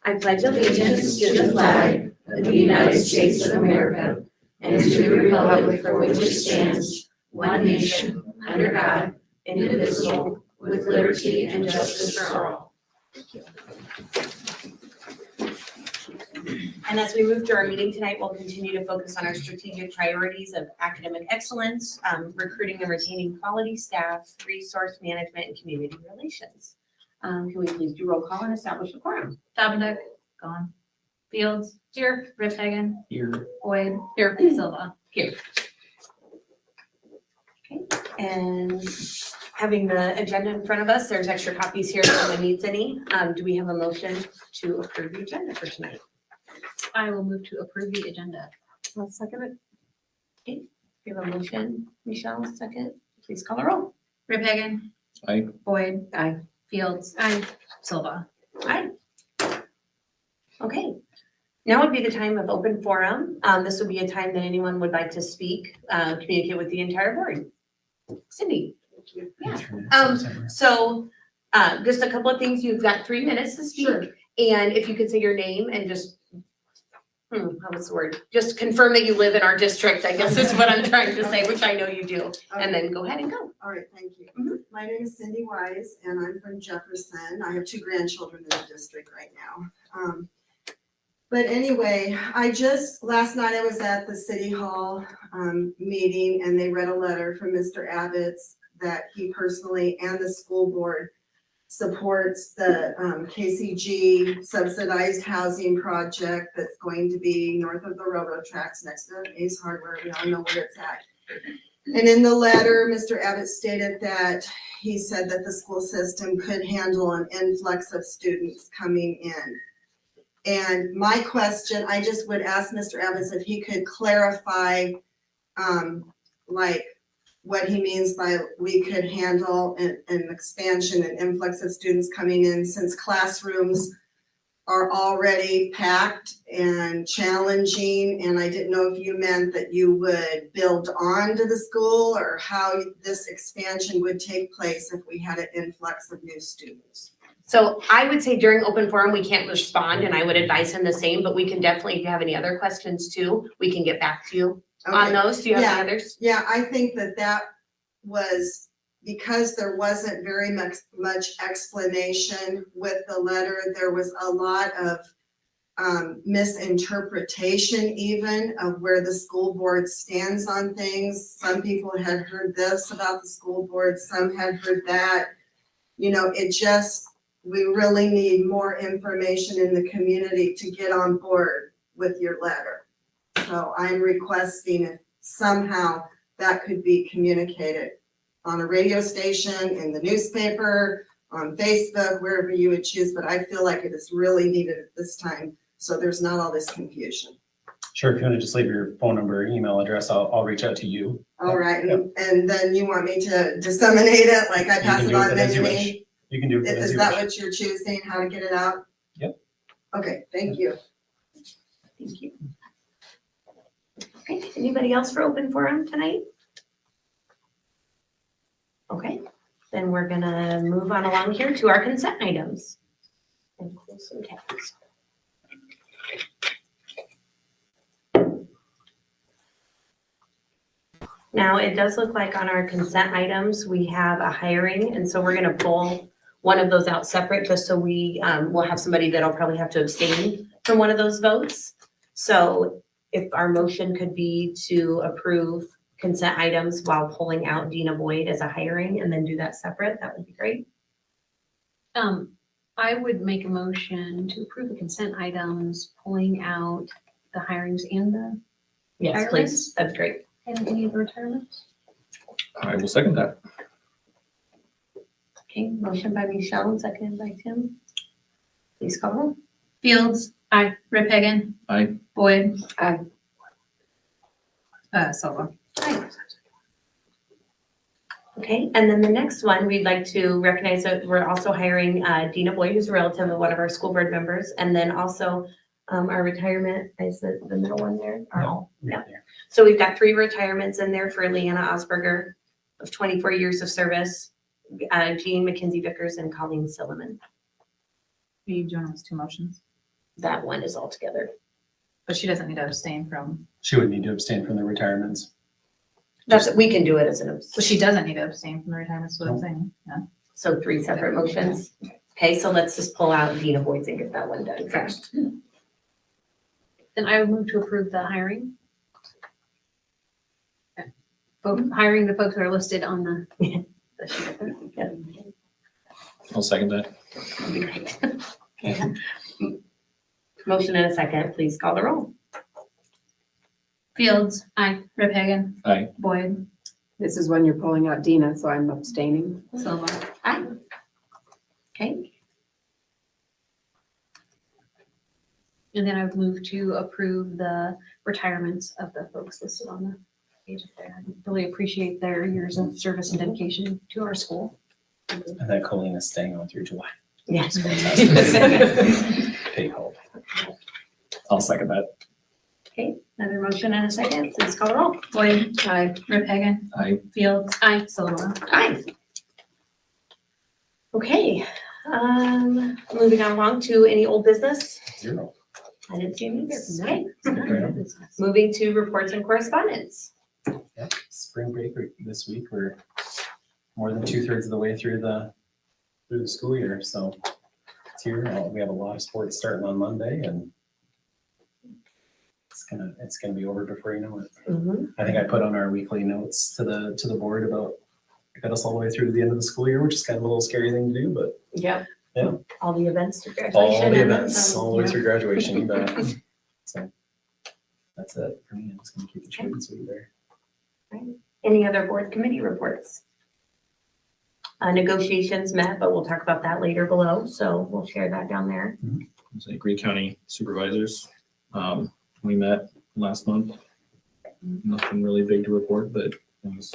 I pledge allegiance to the flag of the United States of America and to the republic for which it stands, one nation, under God, indivisible, with liberty and justice for all. Thank you. And as we move to our meeting tonight, we'll continue to focus on our strategic priorities of academic excellence, recruiting and retaining quality staff, resource management, and community relations. Can we please do roll call and establish a quorum? Dobnak, gone. Fields, here. Riphagen, Here. Boyd, here. Silva. Here. Okay, and having the agenda in front of us, there's extra copies here if anyone needs any. Do we have a motion to approve the agenda for tonight? I will move to approve the agenda. I'll second it. Okay, we have a motion. Michelle, second. Please call a roll. Riphagen. Aye. Boyd. Aye. Fields. Aye. Silva. Aye. Okay, now would be the time of open forum. This would be a time that anyone would like to speak, communicate with the entire board. Cindy. Yeah. So just a couple of things. You've got 3 minutes to speak. Sure. And if you could say your name and just, what's the word? Just confirm that you live in our district, I guess is what I'm trying to say, which I know you do. And then go ahead and go. All right, thank you. Mhm. My name is Cindy Wise, and I'm from Jefferson. I have 2 grandchildren in the district right now. But anyway, last night I was at the City Hall meeting, and they read a letter from Mr. Abbott's that he personally and the school board supports the KCG subsidized housing project that's going to be north of the railroad tracks next to Ace Hardware. We all know where it's at. And in the letter, Mr. Abbott stated that he said that the school system could handle an influx of students coming in. And my question, I just would ask Mr. Evans if he could clarify, like what he means by we could handle an expansion and influx of students coming in, since classrooms are already packed and challenging. And I didn't know if you meant that you would build on to the school, or how this expansion would take place if we had an influx of new students. So I would say during open forum, we can't respond, and I would advise him the same, but we can definitely, if you have any other questions too, we can get back to you on those. Do you have any others? Yeah, I think that was because there wasn't very much explanation with the letter. There was a lot of misinterpretation even of where the school board stands on things. Some people had heard this about the school board, some had heard that. You know, we really need more information in the community to get on board with your letter. So I'm requesting if somehow that could be communicated on a radio station, in the newspaper, on Facebook, wherever you would choose, but I feel like it is really needed at this time, so there's not all this confusion. Sure, if you want to just leave your phone number, email address, I'll reach out to you. All right, and then you want me to disseminate it, like I pass it on then? You can do it as Is you that wish. what you're choosing, how to get it out? Yep. Okay, thank you. Thank you. Okay, anybody else for open forum tonight? Okay, then we're gonna move on along here to our consent items. And close some tabs. Now, it does look like on our consent items, we have a hiring, and so we're gonna pull one of those out separate, just so we will have somebody that'll probably have to abstain from one of those votes. So if our motion could be to approve consent items while pulling out Dina Boyd as a hiring, and then do that separate, that would be great. I would make a motion to approve the consent items, pulling out the hirings and the Yes, please, that's great. and any of the retirements. I will second that. Okay, motion by Michelle and seconded by Tim. Please call roll. Fields. Aye. Riphagen. Aye. Boyd. Aye. Silva. Aye. Okay, and then the next one, we'd like to recognize that we're also hiring Dina Boyd, who's a relative of one of our school board members, and then also our retirement, is the middle one there? Yeah. So we've got 3 retirements in there for Leanna Osberger of 24 years of service, Jean McKenzie Vickers, and Colleen Silliman. Are you doing those 2 motions? that one is all together. But she doesn't need to abstain from, She would need to abstain from the retirements. We can do it as an, so she doesn't need to abstain from the retirement, is what I'm saying. Yeah. so 3 separate motions. Okay, so let's just pull out Dean avoids and get that one done first. Then I would move to approve the hiring. Hiring the folks that are listed on the sheet up there. I'll second that. That'd be great. Okay. Motion and a second, please call the roll. Fields. Aye. Rip Hagan. Aye. Boyd. This is when you're pulling out Dina, so I'm abstaining. Silva. Aye. Okay, And then I would move to approve the retirements of the folks listed on the page up there. I really appreciate their years of service and dedication to our school. And that Colleen is staying on through July. yes. Take hold. I'll second that. Okay, another motion and a second, please call the roll. Boyd. Aye. Rip Hagan. Aye. Fields. Aye. Silva. Aye. Okay, moving on along to any old business. 0. I didn't see any either. Nice. Okay. Moving to reports and correspondence. Yep. Spring break this week. We're more than 2/3 of the way through the school year. So it's here. We have a lot of sports starting on Monday, and it's gonna be over before you know it. I think I put on our weekly notes to the board about got us all the way through to the end of the school year, which is kind of a little scary thing to do, but Yep. Yeah. All the events to graduation. all the and then events, some. all the way through graduation, you bet. So that's it for me. I'm just gonna keep it short and sweet there. Any other board committee reports? Negotiations met, but we'll talk about that later below, so we'll share that down there. Say Greene County Supervisors. We met last month. Nothing really big to report, but it was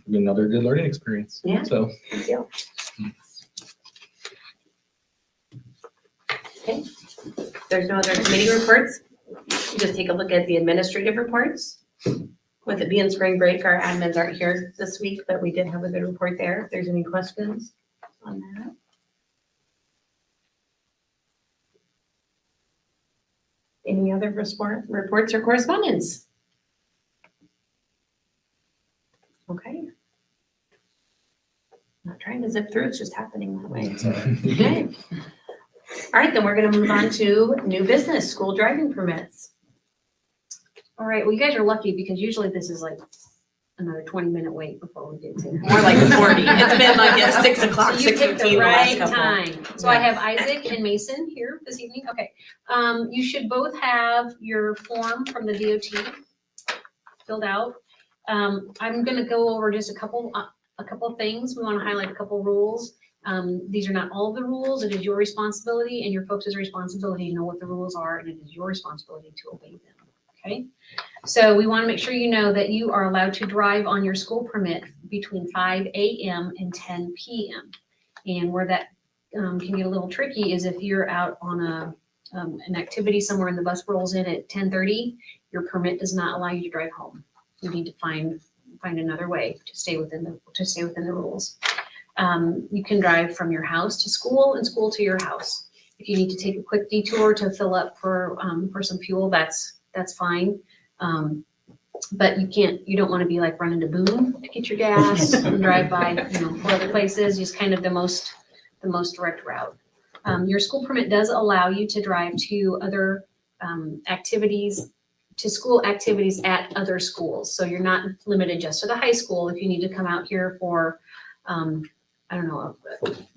another good learning experience. Yeah. So Good deal. Okay, there's no other committee reports. You just take a look at the administrative reports. With it being spring break, our admins aren't here this week, but we did have a good report there. If there's any questions on that. Any other reports or correspondence? Okay. Not trying to zip through, it's just happening that way. Okay. All right, then we're gonna move on to new business, school driving permits. All right, well, you guys are lucky because usually this is like another 20-minute wait before we get to. More like 40. It's been like at 6 o'clock, So you picked 6:15 the the last right couple. time. So I have Isaac and Mason here this evening. Okay. You should both have your form from the DOT filled out. I'm gonna go over just a couple of things. We want to highlight a couple rules. These are not all of the rules. It is your responsibility and your folks' responsibility to know what the rules are, and it is your responsibility to obey them. Okay, so we want to make sure you know that you are allowed to drive on your school permit between 5 a.m. and 10 p.m. And where that can get a little tricky is if you're out on an activity somewhere and the bus rolls in at 10:30, your permit does not allow you to drive home. You need to find another way to stay within the rules. You can drive from your house to school and school to your house. If you need to take a quick detour to fill up for some fuel, that's fine. But you don't want to be like running to Boone to get your gas and drive by, 4 other places, just kind of the most direct route. Your school permit does allow you to drive to other school activities at other schools. So you're not limited just to the high school. If you need to come out here for,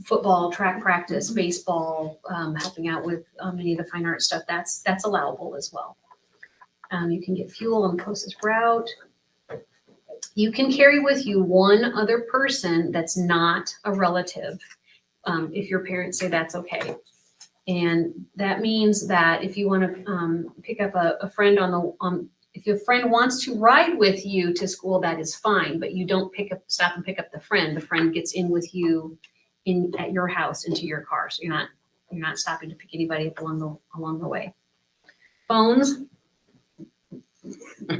football, track practice, baseball, helping out with any of the fine art stuff, that's allowable as well. You can get fuel on the closest route. You can carry with you one other person that's not a relative, if your parents say that's okay. And that means that if you want to pick up a friend if your friend wants to ride with you to school, that is fine, but you don't stop and pick up the friend. The friend gets in with you at your house into your car. So you're not stopping to pick anybody up along the way. Phones. Put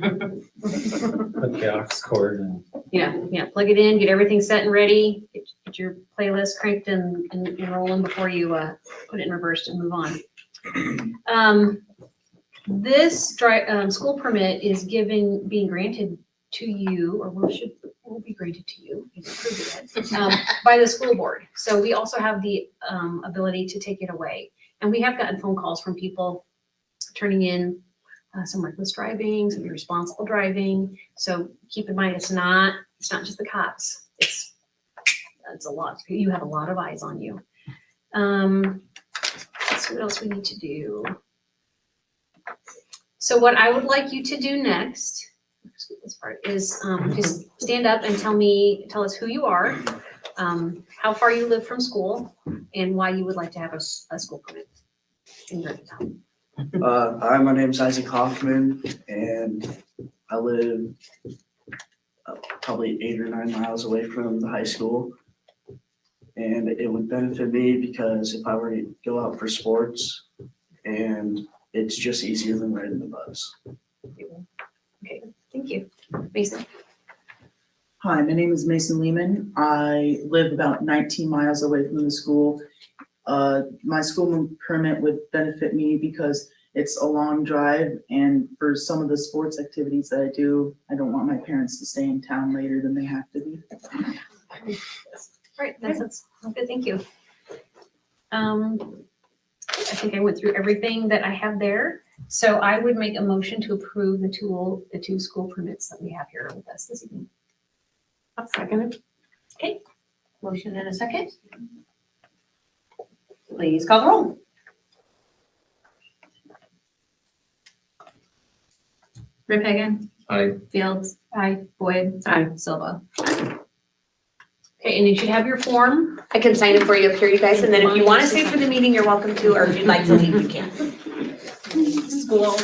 the aux cord and Yeah, plug it in, get everything set and ready, get your playlist cranked and rolling before you put it in reverse and move on. This school permit is being granted to you, or will be granted to you, if you approve it, by the school board. So we also have the ability to take it away. And we have gotten phone calls from people turning in some reckless driving, some irresponsible driving. So keep in mind, it's not just the cops. It's a lot. You have a lot of eyes on you. So what else we need to do? So what I would like you to do next, this part is just stand up and tell us who you are, how far you live from school, and why you would like to have a school permit in your town. Hi, my name's Isaac Hoffman, and I live probably 8 or 9 miles away from the high school. And it would benefit me because if I were to go out for sports, and it's just easier than riding the bus. Okay, thank you. Mason? Hi, my name is Mason Lehman. I live about 19 miles away from the school. My school permit would benefit me because it's a long drive, and for some of the sports activities that I do, I don't want my parents to stay in town later than they have to be. Right, that's good, thank you. I think I went through everything that I have there. So I would make a motion to approve the two school permits that we have here with us this evening. I'll second it. Okay, motion and a second. Please call the roll. Rip Hagan, Aye. Fields. Aye. Boyd. Aye. Silva. Okay, and you should have your form. I can sign it for you up here, you guys, and then if you want to stay for the meeting, you're welcome to, or if you'd like to leave, you can. School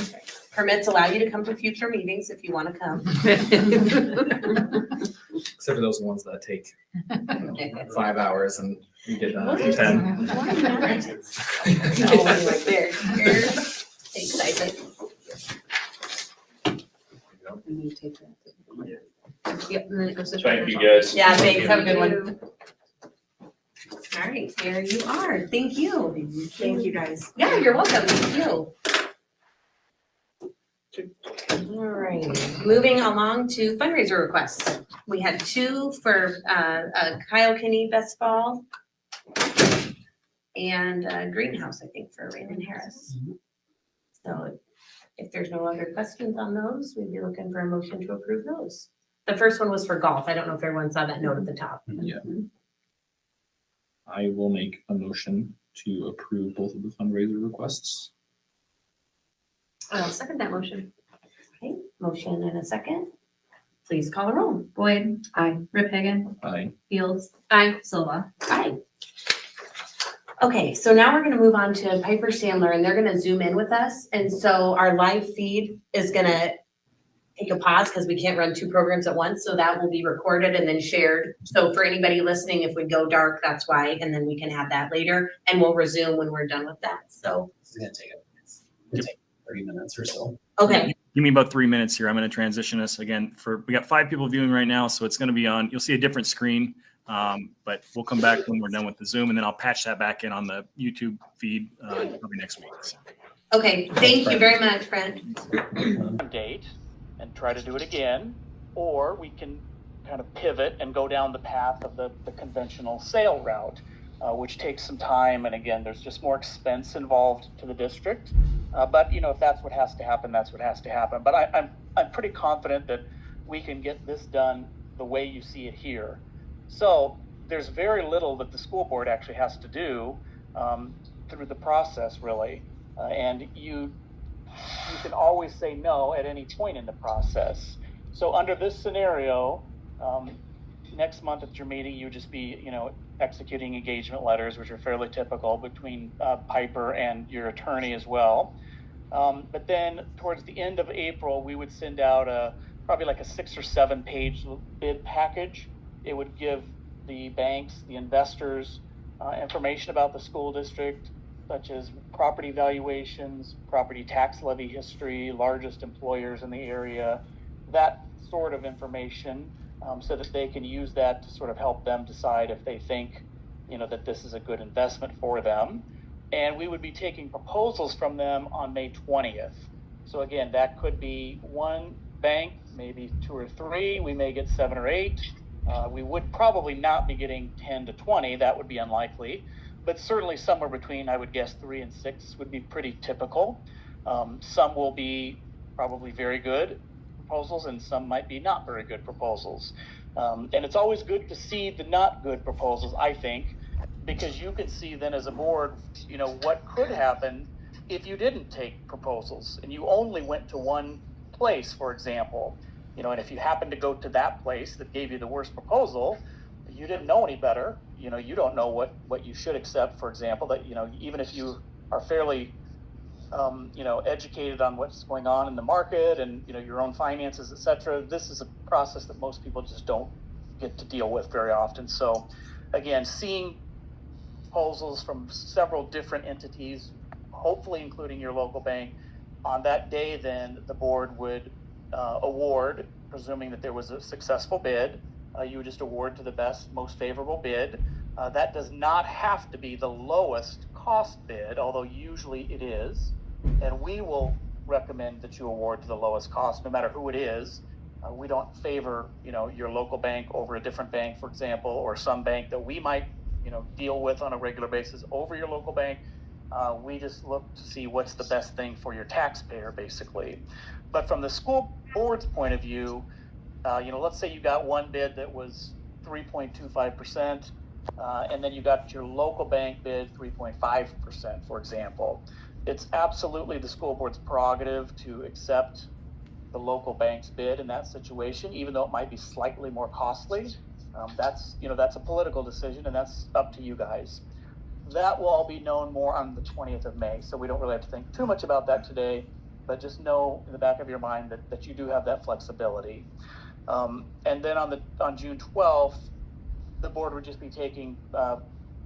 permits allow you to come to future meetings if you want to come. Except for those ones that take 5 hours and we get done after 10. Right there. Thanks, Isaac. And you take that. Yep, and then it goes to. Thank you, guys. Yeah, thanks, have a good one. All right, there you are, thank you. Thank you, guys. Yeah, you're welcome, thank you. All right, moving along to fundraiser requests. We had 2 for Kyle Kinney Best Ball and Greenhouse, I think, for Raymond Harris. So if there's no other questions on those, we'd be looking for a motion to approve those. The first one was for golf. I don't know if everyone saw that note at the top. Yeah. I will make a motion to approve both of the fundraiser requests. I'll second that motion. Okay, motion and a second. Please call a roll. Boyd. Aye. Rip Hagan, Aye. Fields. Aye. Silva. Hi. Okay, so now we're gonna move on to Piper Sandler, and they're gonna zoom in with us. And so our live feed is gonna take a pause because we can't run 2 programs at once. So that will be recorded and then shared. So for anybody listening, if we go dark, that's why, and then we can have that later, and we'll resume when we're done with that. So, It's gonna take 30 minutes or so. okay, Give me about 3 minutes here. I'm going to transition us again we got 5 people viewing right now. So it's going to be on, you'll see a different screen, but we'll come back when we're done with the Zoom, and then I'll patch that back in on the YouTube feed probably next week. So. okay, thank you very much, Brent. Date and try to do it again, or we can kind of pivot and go down the path of the conventional sale route, which takes some time, and again, there's just more expense involved to the district. But if that's what has to happen, that's what has to happen. But I'm pretty confident that we can get this done the way you see it here. So there's very little that the school board actually has to do through the process, really, and you can always say no at any point in the process. So under this scenario, next month at your meeting, you would just be, executing engagement letters, which are fairly typical between Piper and your attorney as well. But then towards the end of April, we would send out probably like a 6 or 7 page bid package. It would give the banks, the investors, information about the school district, such as property valuations, property tax levy history, largest employers in the area, that sort of information, so that they can use that to sort of help them decide if they think, that this is a good investment for them. and we would be taking proposals from them on May 20th. So again, that could be one bank, maybe 2 or 3, we may get 7 or 8. We would probably not be getting 10 to 20, that would be unlikely, but certainly somewhere between, I would guess, 3 and 6 would be pretty typical. Some will be probably very good proposals, and some might be not very good proposals. And it's always good to see the not good proposals, I think, because you can see then as a board, you know, what could happen if you didn't take proposals and you only went to one place, for example. You know, and if you happen to go to that place that gave you the worst proposal, you didn't know any better. You know, you don't know what you should accept, for example, that, you know, even if you are fairly you know, educated on what's going on in the market and, you know, your own finances, et cetera. This is a process that most people just don't get to deal with very often. So again, seeing proposals from several different entities, hopefully including your local bank, on that day, then the board would award, presuming that there was a successful bid, you would just award to the best, most favorable bid. That does not have to be the lowest cost bid, although usually it is. And we will recommend that you award to the lowest cost, no matter who it is. We don't favor, you know, your local bank over a different bank, for example, or some bank that we might, you know, deal with on a regular basis over your local bank. We just look to see what's the best thing for your taxpayer, basically. But from the school board's point of view, you know, let's say you got one bid that was 3.25%, and then you got your local bank bid 3.5%, for example. It's absolutely the school board's prerogative to accept the local bank's bid in that situation, even though it might be slightly more costly. That's, you know, that's a political decision, and that's up to you guys. That will all be known more on the 20th of May, so we don't really have to think too much about that today, but just know in the back of your mind that you do have that flexibility. And then on June 12th, the board would just be taking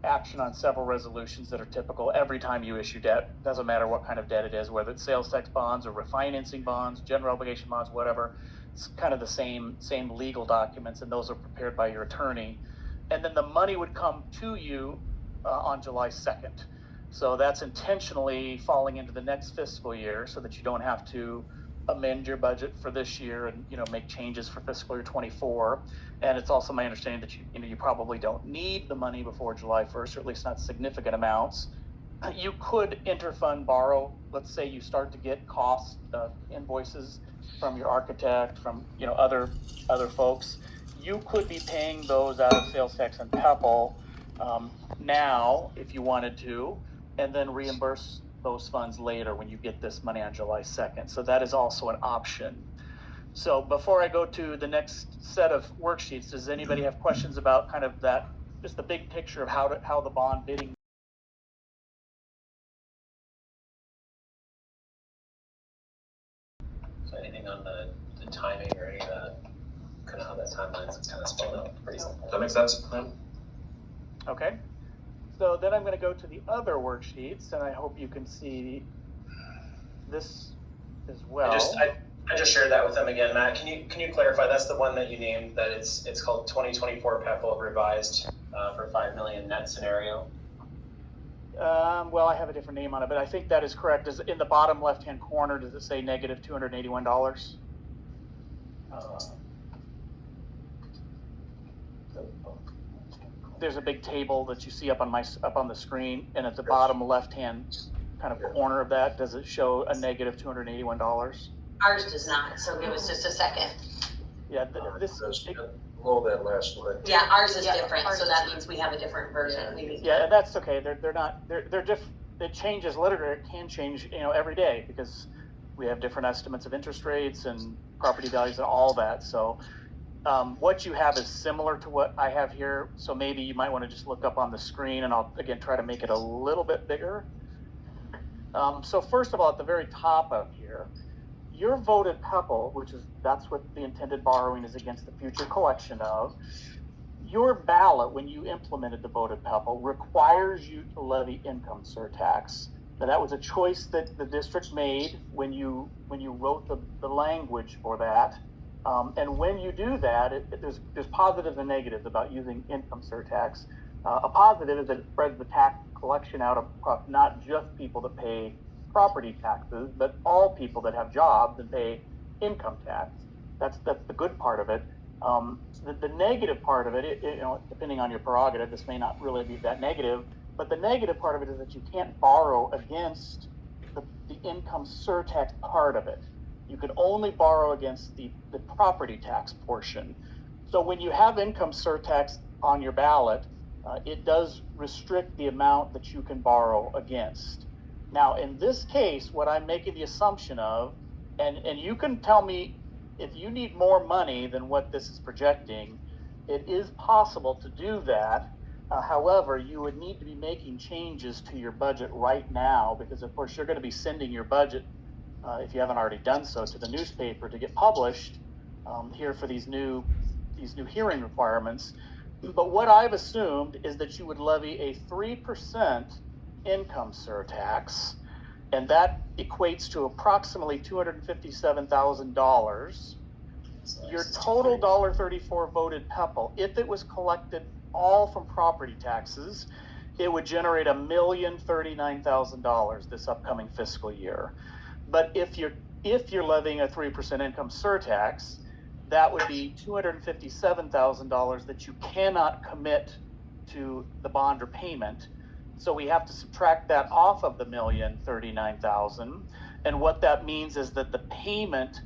action on several resolutions that are typical every time you issue debt. Doesn't matter what kind of debt it is, whether it's sales tax bonds or refinancing bonds, general obligation bonds, whatever. It's kind of the same legal documents, and those are prepared by your attorney. And then the money would come to you on July 2nd. So that's intentionally falling into the next fiscal year so that you don't have to amend your budget for this year and, you know, make changes for fiscal year 24. And it's also my understanding that you probably don't need the money before July 1st, or at least not significant amounts. You could interfund borrow. Let's say you start to get cost invoices from your architect, from, you know, other folks. You could be paying those out of sales tax and PEPAL now if you wanted to, and then reimburse those funds later when you get this money on July 2nd. So that is also an option. So before I go to the next set of worksheets, does anybody have questions about kind of that, just the big picture of how the bond bidding? So anything on the timing or any of that, kind of how that timeline is kind of spelled out pretty simple. That makes sense. Okay. So then I'm going to go to the other worksheets, and I hope you can see this as well. I just shared that with them again, Matt. Can you clarify? That's the one that you named, that it's called 2024 PEPAL revised for 5 million net scenario. Well, I have a different name on it, but I think that is correct. Is in the bottom left-hand corner, does it say negative $281? There's a big table that you see up on the screen, and at the bottom left-hand kind of corner of that, does it show a negative $281? Ours does not, so give us just a second. Yeah, this is a little bit less. Yeah, ours is Yeah, different, ours so is that means we have a different version. yeah, and that's okay. They're different. It changes literally. It can change, you know, every day because we have different estimates of interest rates and property values and all that. So what you have is similar to what I have here. So maybe you might want to just look up on the screen, and I'll again try to make it a little bit bigger. So first of all, at the very top of here, your voted PEPAL, that's what the intended borrowing is against the future collection of. Your ballot, when you implemented the voted PEPAL, requires you to levy income surtax. Now, that was a choice that the district made when you wrote the language for that. And when you do that, there's positives and negatives about using income surtax. A positive is that it spreads the tax collection out across not just people that pay property taxes, but all people that have jobs and pay income tax. That's the good part of it. The negative part of it, depending on your prerogative, this may not really be that negative, but the negative part of it is that you can't borrow against the income surtax part of it. You can only borrow against the property tax portion. So when you have income surtax on your ballot, it does restrict the amount that you can borrow against. Now, in this case, what I'm making the assumption of, and you can tell me if you need more money than what this is projecting, it is possible to do that. However, you would need to be making changes to your budget right now, because of course you're going to be sending your budget, if you haven't already done so, to the newspaper to get published here for these new hearing requirements. But what I've assumed is that you would levy a 3% income surtax, and that equates to approximately $257,000. Your total $1.34 voted PEPAL, if it was collected all from property taxes, it would generate $1,039,000 this upcoming fiscal year. But if you're levying a 3% income surtax, that would be $257,000 that you cannot commit to the bond or payment. So we have to subtract that off of the $1,039,000. And what that means is that the payment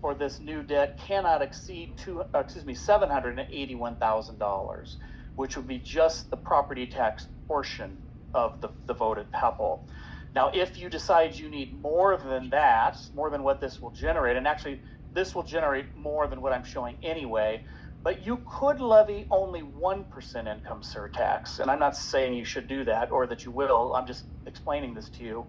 for this new debt cannot exceed $781,000, which would be just the property tax portion of the voted PEPAL. Now, if you decide you need more than that, more than what this will generate, and actually this will generate more than what I'm showing anyway, but you could levy only 1% income surtax. And I'm not saying you should do that or that you will, I'm just explaining this to you.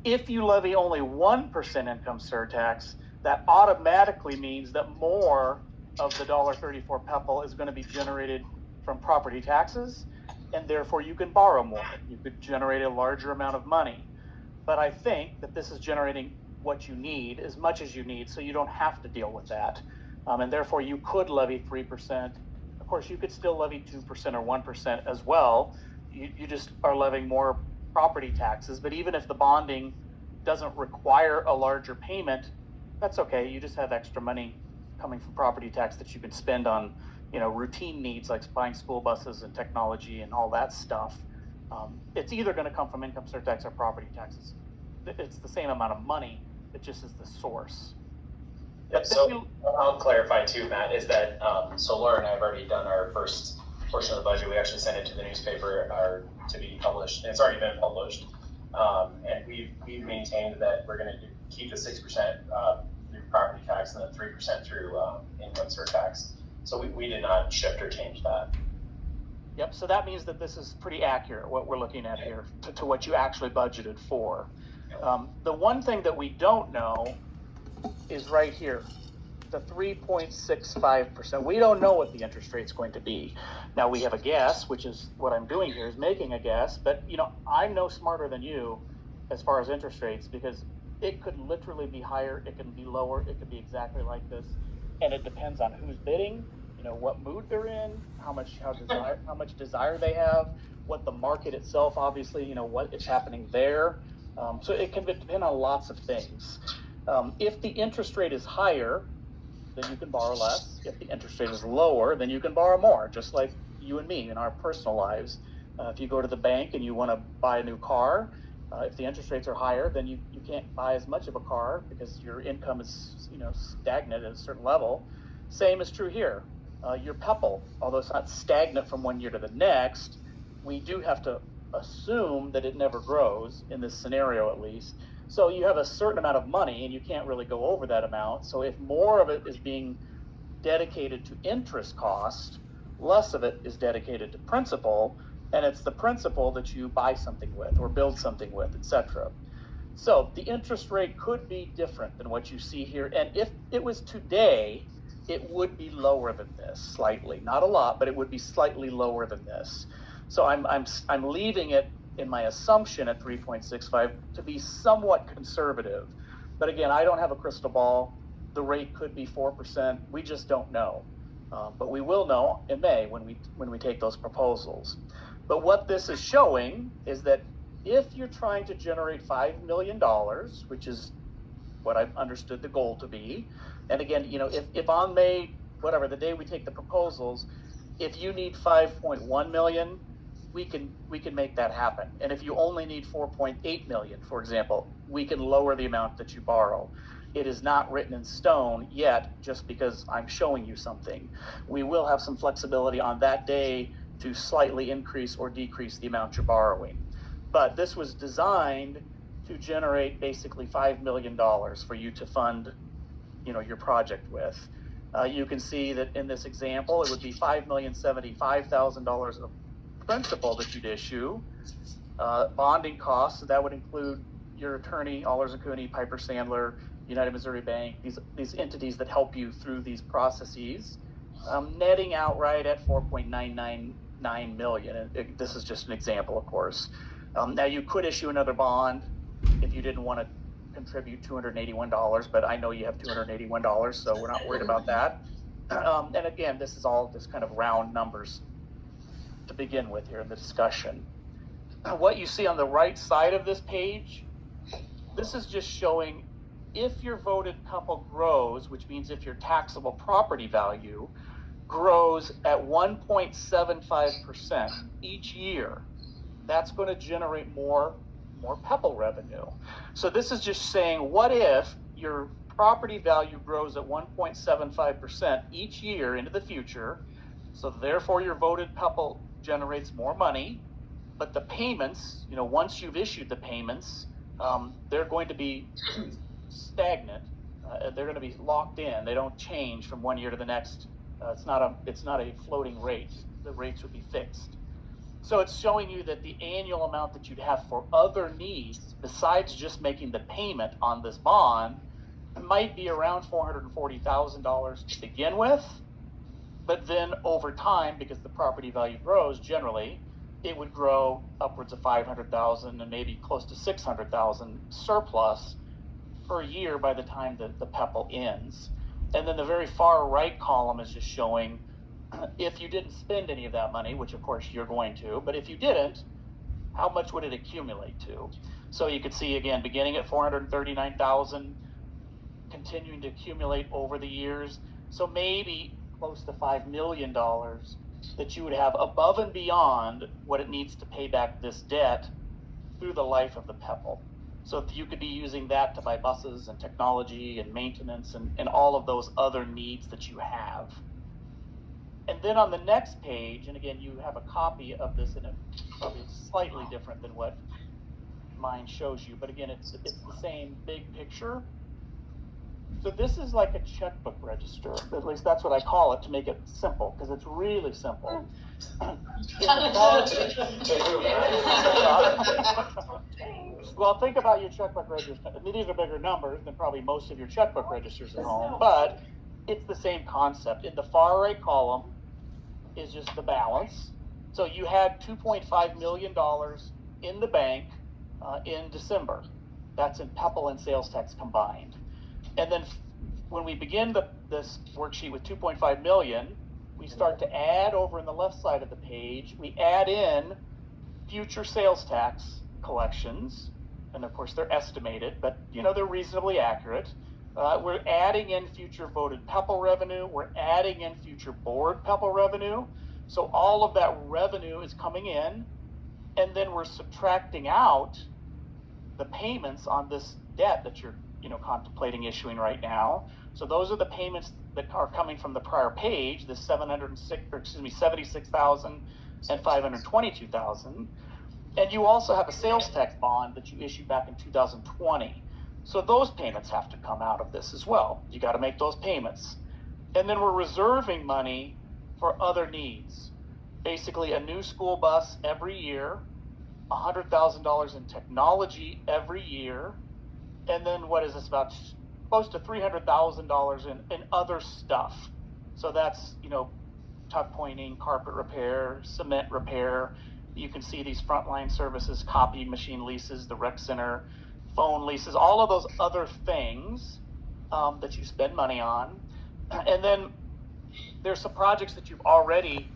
If you levy only 1% income surtax, that automatically means that more of the $1.34 PEPAL is going to be generated from property taxes, and therefore you can borrow more. You could generate a larger amount of money. But I think that this is generating what you need, as much as you need, so you don't have to deal with that. And therefore you could levy 3%. Of course, you could still levy 2% or 1% as well. You just are levying more property taxes. But even if the bonding doesn't require a larger payment, that's okay. You just have extra money coming from property tax that you can spend on, routine needs like buying school buses and technology and all that stuff. It's either going to come from income surtax or property taxes. It's the same amount of money. It just is the source. Yep, so I'll clarify too, Matt, is that, so Laura and I have already done our first portion of the budget. We actually sent it to the newspaper to be published, and it's already been published. And we've maintained that we're going to keep the 6% through property tax and then 3% through income surtax. So we did not shift or change that. Yep, so that means that this is pretty accurate, what we're looking at here, to what you actually budgeted for. The one thing that we don't know is right here, the 3.65%. We don't know what the interest rate's going to be. Now we have a guess, which is what I'm doing here, is making a guess, but I'm no smarter than you as far as interest rates, because it could literally be higher, it can be lower, it could be exactly like this, and it depends on who's bidding, what mood they're in, how much desire they have, what the market itself, obviously, what is happening there. So it can depend on lots of things. If the interest rate is higher, then you can borrow less. If the interest rate is lower, then you can borrow more, just like you and me in our personal lives. If you go to the bank and you want to buy a new car, if the interest rates are higher, then you can't buy as much of a car because your income is stagnant at a certain level. Same is true here. Your PEPAL, although it's not stagnant from one year to the next, we do have to assume that it never grows in this scenario, at least. So you have a certain amount of money and you can't really go over that amount. So if more of it is being dedicated to interest cost, less of it is dedicated to principal, and it's the principal that you buy something with or build something with, etc. So the interest rate could be different than what you see here. And if it was today, it would be lower than this slightly, not a lot, but it would be slightly lower than this. So I'm leaving it in my assumption at 3.65 to be somewhat conservative. But again, I don't have a crystal ball. The rate could be 4%. We just don't know. But we will know in May when we take those proposals. But what this is showing is that if you're trying to generate $5 million, which is what I've understood the goal to be, and again, if on May, whatever, the day we take the proposals, if you need 5.1 million, we can make that happen. And if you only need 4.8 million, for example, we can lower the amount that you borrow. It is not written in stone yet, just because I'm showing you something. We will have some flexibility on that day to slightly increase or decrease the amount you're borrowing. But this was designed to generate basically $5 million for you to fund, your project with. You can see that in this example, it would be $5,075,000 of principal that you'd issue. Bonding costs, so that would include your attorney, Allers & Cooney, Piper Sandler, United Missouri Bank, these entities that help you through these processes, netting outright at $4.999 million. This is just an example, of course. Now you could issue another bond if you didn't want to contribute $281, but I know you have $281, so we're not worried about that. And again, this is all just kind of round numbers to begin with here in the discussion. What you see on the right side of this page, this is just showing if your voted couple grows, which means if your taxable property value grows at 1.75% each year, that's going to generate more PEPL revenue. So this is just saying, what if your property value grows at 1.75% each year into the future, so therefore your voted PEPL generates more money, but the payments, once you've issued the payments, they're going to be stagnant. They're going to be locked in. They don't change from one year to the next. It's not a floating rate. The rates would be fixed. So it's showing you that the annual amount that you'd have for other needs, besides just making the payment on this bond, might be around $440,000 to begin with. But then over time, because the property value grows generally, it would grow upwards of $500,000 and maybe close to $600,000 surplus per year by the time the PEPL ends. And then the very far right column is just showing if you didn't spend any of that money, which of course you're going to, but if you didn't, how much would it accumulate to? So you could see again, beginning at 439,000, continuing to accumulate over the years. So maybe close to $5 million that you would have above and beyond what it needs to pay back this debt through the life of the PEPL. So you could be using that to buy buses and technology and maintenance and all of those other needs that you have. And then on the next page, and again, you have a copy of this, and it's probably slightly different than what mine shows you, but again, it's the same big picture. So this is like a checkbook register, at least that's what I call it to make it simple, because it's really simple. Well, think about your checkbook register. These are bigger numbers than probably most of your checkbook registers at home, but it's the same concept. In the far right column is just the balance. So you had $2.5 million in the bank in December. That's in PEPL and sales tax combined. And then when we begin this worksheet with 2.5 million, we start to add over in the left side of the page, we add in future sales tax collections. And of course they're estimated, but they're reasonably accurate. We're adding in future voted PEPL revenue. We're adding in future board PEPL revenue. So all of that revenue is coming in, and then we're subtracting out the payments on this debt that you're contemplating issuing right now. So those are the payments that are coming from the prior page, the 76,000 and 522,000. And you also have a sales tax bond that you issued back in 2020. So those payments have to come out of this as well. You got to make those payments. And then we're reserving money for other needs. Basically a new school bus every year, $100,000 in technology every year, and then what is this, about close to $300,000 in other stuff. So that's, tuck pointing, carpet repair, cement repair. You can see these frontline services, copy machine leases, the rec center, phone leases, all of those other things that you spend money on. And then there's some projects that you've already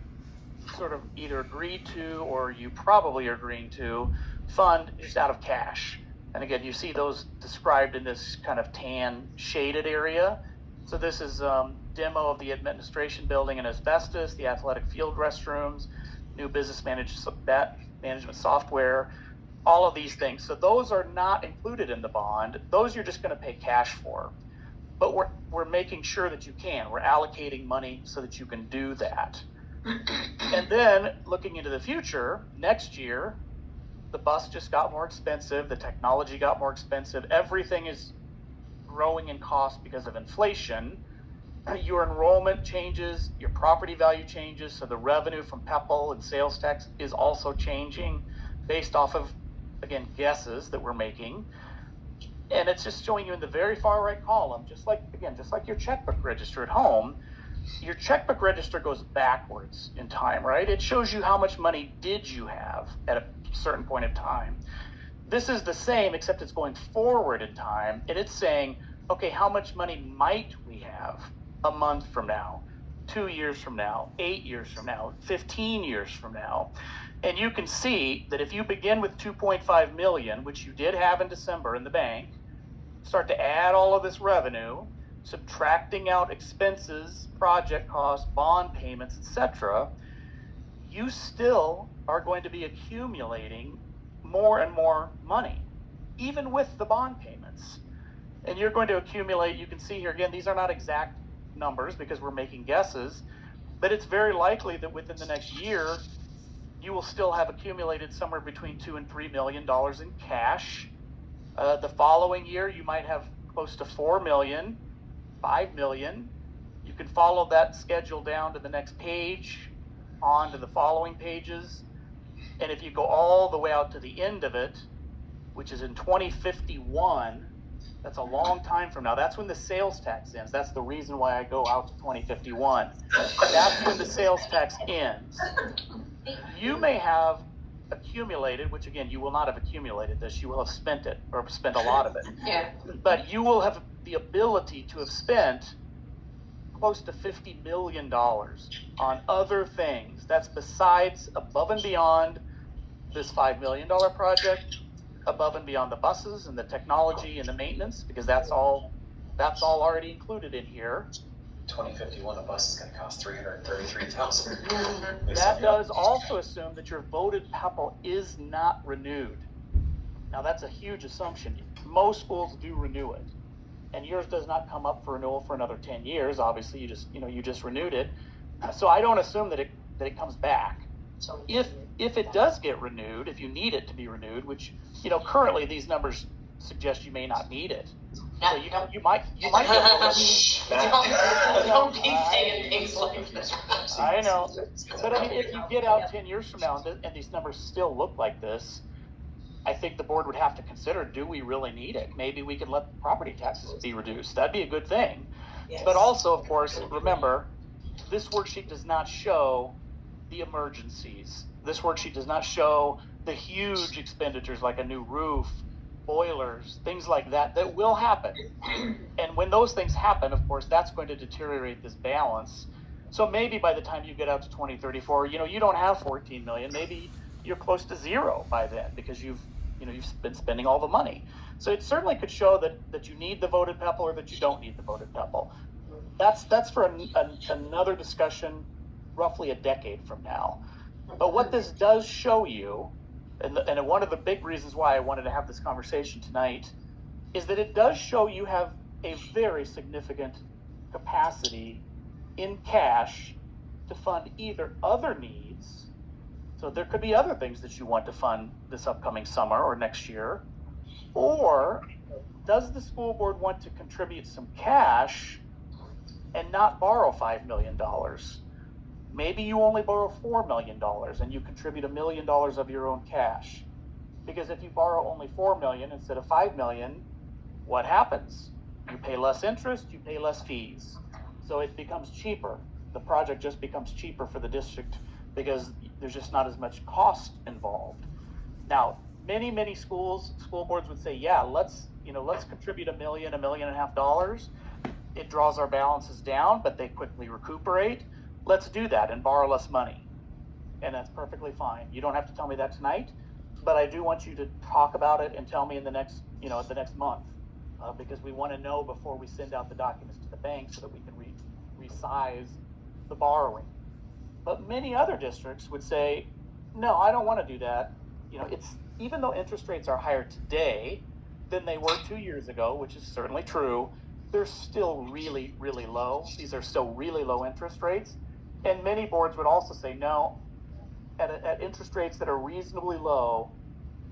sort of either agreed to or you probably are agreeing to fund just out of cash. And again, you see those described in this kind of tan shaded area. So this is demo of the administration building and asbestos, the athletic field restrooms, new business management software, all of these things. So those are not included in the bond. Those you're just going to pay cash for. But we're making sure that you can. We're allocating money so that you can do that. And then looking into the future, next year, the bus just got more expensive. The technology got more expensive. Everything is growing in cost because of inflation. Your enrollment changes, your property value changes, so the revenue from PEPL and sales tax is also changing based off of, again, guesses that we're making. And it's just showing you in the very far right column, just like your checkbook register at home, your checkbook register goes backwards in time, right? It shows you how much money did you have at a certain point in time. This is the same, except it's going forward in time, and it's saying, okay, how much money might we have a month from now, 2 years from now, 8 years from now, 15 years from now? And you can see that if you begin with 2.5 million, which you did have in December in the bank, start to add all of this revenue, subtracting out expenses, project costs, bond payments, etc., you still are going to be accumulating more and more money, even with the bond payments. And you're going to accumulate, you can see here, again, these are not exact numbers because we're making guesses, but it's very likely that within the next year, you will still have accumulated somewhere between $2 and $3 million in cash. The following year, you might have close to 4 million, 5 million. You can follow that schedule down to the next page, on to the following pages. And if you go all the way out to the end of it, which is in 2051, that's a long time from now. That's when the sales tax ends. That's the reason why I go out to 2051. That's when the sales tax ends. You may have accumulated, which again, you will not have accumulated this, you will have spent it, or spent a lot of it. Yeah. But you will have the ability to have spent close to $50 million on other things. That's besides, above and beyond this $5 million project, above and beyond the buses and the technology and the maintenance, because that's all already included in here. 2051, a bus is going to cost $333,000. That does also assume that your voted PEPL is not renewed. Now that's a huge assumption. Most schools do renew it, and yours does not come up for renewal for another 10 years. Obviously, you just renewed it. So I don't assume that it comes back. So if it does get renewed, if you need it to be renewed, which currently these numbers suggest you may not need it. So you might Don't be saying things like that. I know, but I mean, if you get out 10 years from now and these numbers still look like this, I think the board would have to consider, do we really need it? Maybe we could let property taxes be reduced. That'd be a good thing. Yes. But also, of course, remember, this worksheet does not show the emergencies. This worksheet does not show the huge expenditures like a new roof, boilers, things like that will happen. And when those things happen, of course, that's going to deteriorate this balance. So maybe by the time you get out to 2034, you don't have 14 million. Maybe you're close to zero by then because you've been spending all the money. So it certainly could show that you need the voted PEPL or that you don't need the voted PEPL. That's for another discussion roughly a decade from now. But what this does show you, and one of the big reasons why I wanted to have this conversation tonight, is that it does show you have a very significant capacity in cash to fund either other needs. So there could be other things that you want to fund this upcoming summer or next year. Or does the school board want to contribute some cash and not borrow $5 million? Maybe you only borrow $4 million and you contribute $1 million of your own cash. Because if you borrow only $4 million instead of $5 million, what happens? You pay less interest, you pay less fees. So it becomes cheaper. The project just becomes cheaper for the district because there's just not as much cost involved. Now, many school boards would say, yeah, let's contribute $1 million, $1.5 million. It draws our balances down, but they quickly recuperate. Let's do that and borrow less money. and that's perfectly fine. You don't have to tell me that tonight, but I do want you to talk about it and tell me in the next, the next month, because we want to know before we send out the documents to the bank so that we can resize the borrowing. But many other districts would say, no, I don't want to do that. It's, even though interest rates are higher today than they were 2 years ago, which is certainly true, they're still really, really low. These are still really low interest rates. And many boards would also say, no, at interest rates that are reasonably low,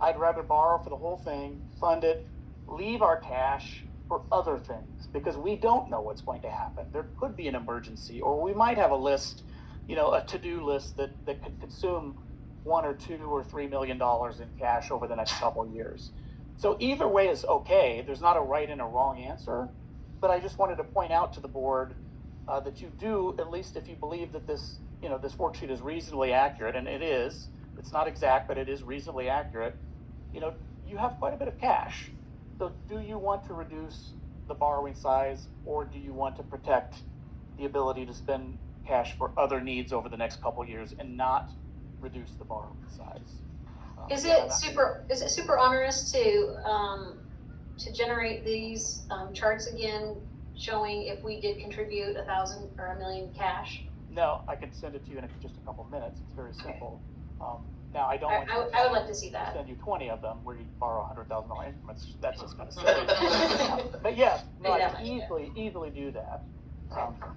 I'd rather borrow for the whole thing, fund it, leave our cash for other things, because we don't know what's going to happen. There could be an emergency, or we might have a list, a to-do list that could consume $1 or $2 or $3 million in cash over the next couple of years. So either way is okay. There's not a right and a wrong answer, but I just wanted to point out to the board that you do, at least if you believe that this worksheet is reasonably accurate, and it is. It's not exact, but it is reasonably accurate. You have quite a bit of cash. So do you want to reduce the borrowing size, or do you want to protect the ability to spend cash for other needs over the next couple of years and not reduce the borrowing size? Is it super onerous to generate these charts again, showing if we did contribute 1,000 or $1 million cash? No, I can send it to you in just a couple minutes. It's very simple. Now, I don't want I would like to see that. send you 20 of them where you borrow $100,000 increments. That's just kind of silly. But yes, no, I can easily do that.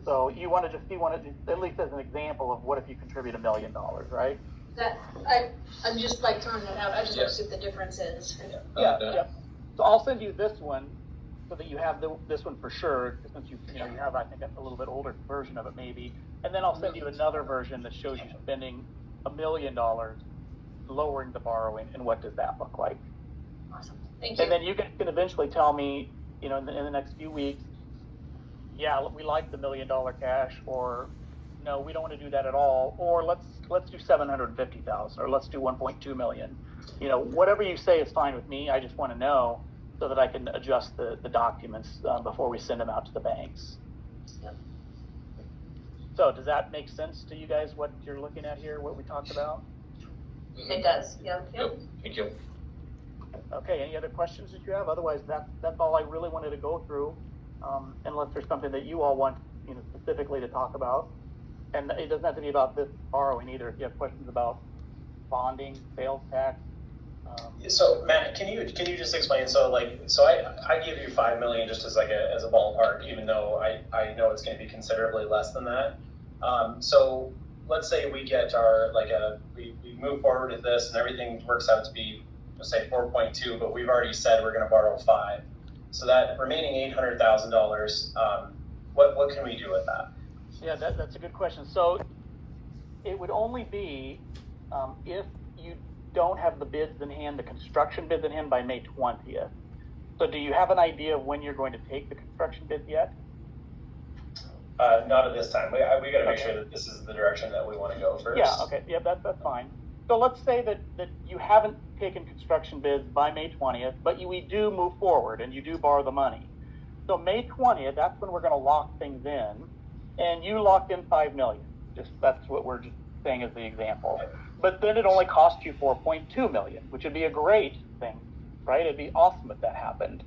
So you wanted at least as an example of what if you contribute $1 million, right? I'm just like throwing that out. I just want to see what the difference is. Yeah. So I'll send you this one so that you have this one for sure, since you have, I think, a little bit older version of it maybe. And then I'll send you another version that shows you spending $1 million, lowering the borrowing, and what does that look like? Awesome. Thank you. And then you can eventually tell me, in the next few weeks, yeah, we like the $1 million cash, or no, we don't want to do that at all, or let's do 750,000, or let's do 1.2 million. Whatever you say is fine with me. I just want to know so that I can adjust the documents before we send them out to the banks. Yep. So does that make sense to you guys, what you're looking at here, what we talked about? It does. Yep. Thank you. Okay, any other questions that you have? Otherwise, that's all I really wanted to go through, unless there's something that you all want, specifically to talk about. And it doesn't have to be about this borrowing either. If you have questions about bonding, sales tax. So Matt, can you just explain? So I give you 5 million just as as a ballpark, even though I know it's going to be considerably less than that. So let's say we get our we move forward with this and everything works out to be, let's say 4.2, but we've already said we're going to borrow 5. So that remaining $800,000, what can we do with that? Yeah, that's a good question. So it would only be if you don't have the bids in hand, the construction bids in hand by May 20th. So do you have an idea of when you're going to take the construction bids yet? Not at this time. We got to make sure that this is the direction that we want to go first. Yeah, okay. Yeah, that's fine. So let's say that you haven't taken construction bids by May 20th, but we do move forward and you do borrow the money. So May 20th, that's when we're going to lock things in, and you locked in 5 million. That's what we're just saying as the example. But then it only cost you 4.2 million, which would be a great thing, right? It'd be awesome if that happened.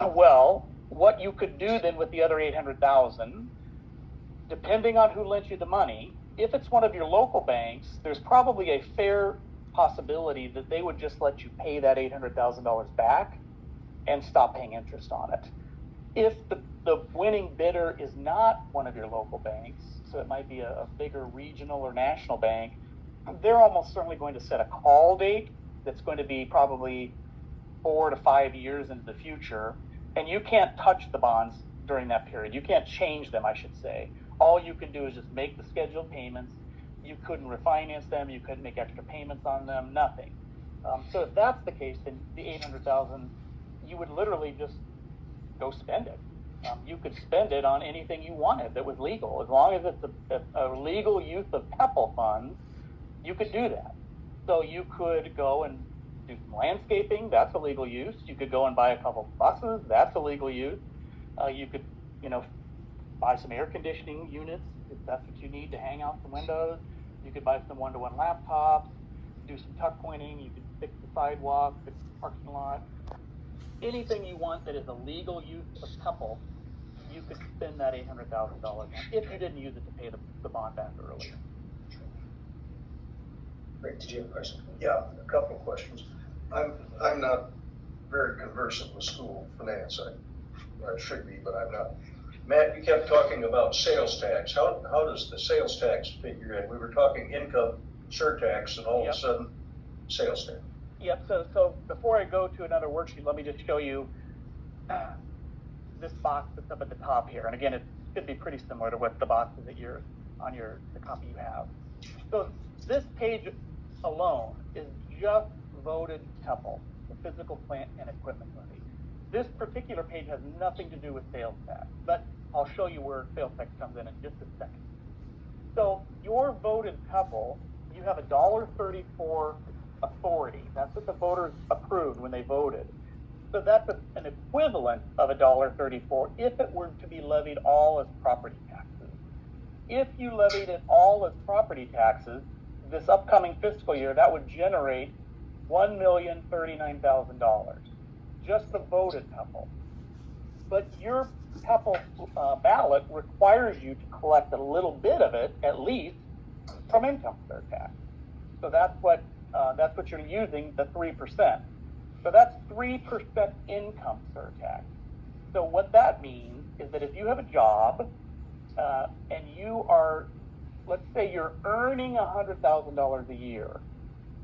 Well, what you could do then with the other 800,000, depending on who lent you the money, if it's one of your local banks, there's probably a fair possibility that they would just let you pay that $800,000 back and stop paying interest on it. If the winning bidder is not one of your local banks, so it might be a bigger regional or national bank, they're almost certainly going to set a call date that's going to be probably 4 to 5 years into the future, and you can't touch the bonds during that period. You can't change them, I should say. All you can do is just make the scheduled payments. You couldn't refinance them. You couldn't make extra payments on them, nothing. So if that's the case, then the $800,000, you would literally just go spend it. You could spend it on anything you wanted that was legal. As long as it's a legal use of PEPL funds, you could do that. So you could go and do some landscaping, that's a legal use. You could go and buy a couple buses, that's a legal use. You could, buy some air conditioning units if that's what you need to hang out some windows. You could buy some one-to-one laptops, do some tuck pointing, you could fix the sidewalk, fix the parking lot. Anything you want that is a legal use of PEPAL, you could spend that $800,000 on if you didn't use it to pay the bond back earlier. Rick, did you have a question? Yeah, a couple of questions. I'm not very conversant with school finance. I should be, but I'm not. Matt, you kept talking about sales tax. How does the sales tax figure in? We were talking income surtax and all of a sudden sales tax. Yep, so before I go to another worksheet, let me just show you this box that's up at the top here. And again, it should be pretty similar to what the boxes that you're on the copy you have. So this page alone is just voted PEPAL, the physical plant and equipment levy. This particular page has nothing to do with sales tax, but I'll show you where sales tax comes in just a second. So your voted PEPAL, you have $1.34 authority. That's what the voters approved when they voted. So that's an equivalent of $1.34 if it were to be levied all as property taxes. If you levied it all as property taxes, this upcoming fiscal year, that would generate $1,039,000, just the voted PEPAL. But your PEPAL ballot requires you to collect a little bit of it, at least, from income surtax. So that's what you're using, the 3%. So that's 3% income surtax. So what that means is that if you have a job and you are, let's say you're earning $100,000 a year,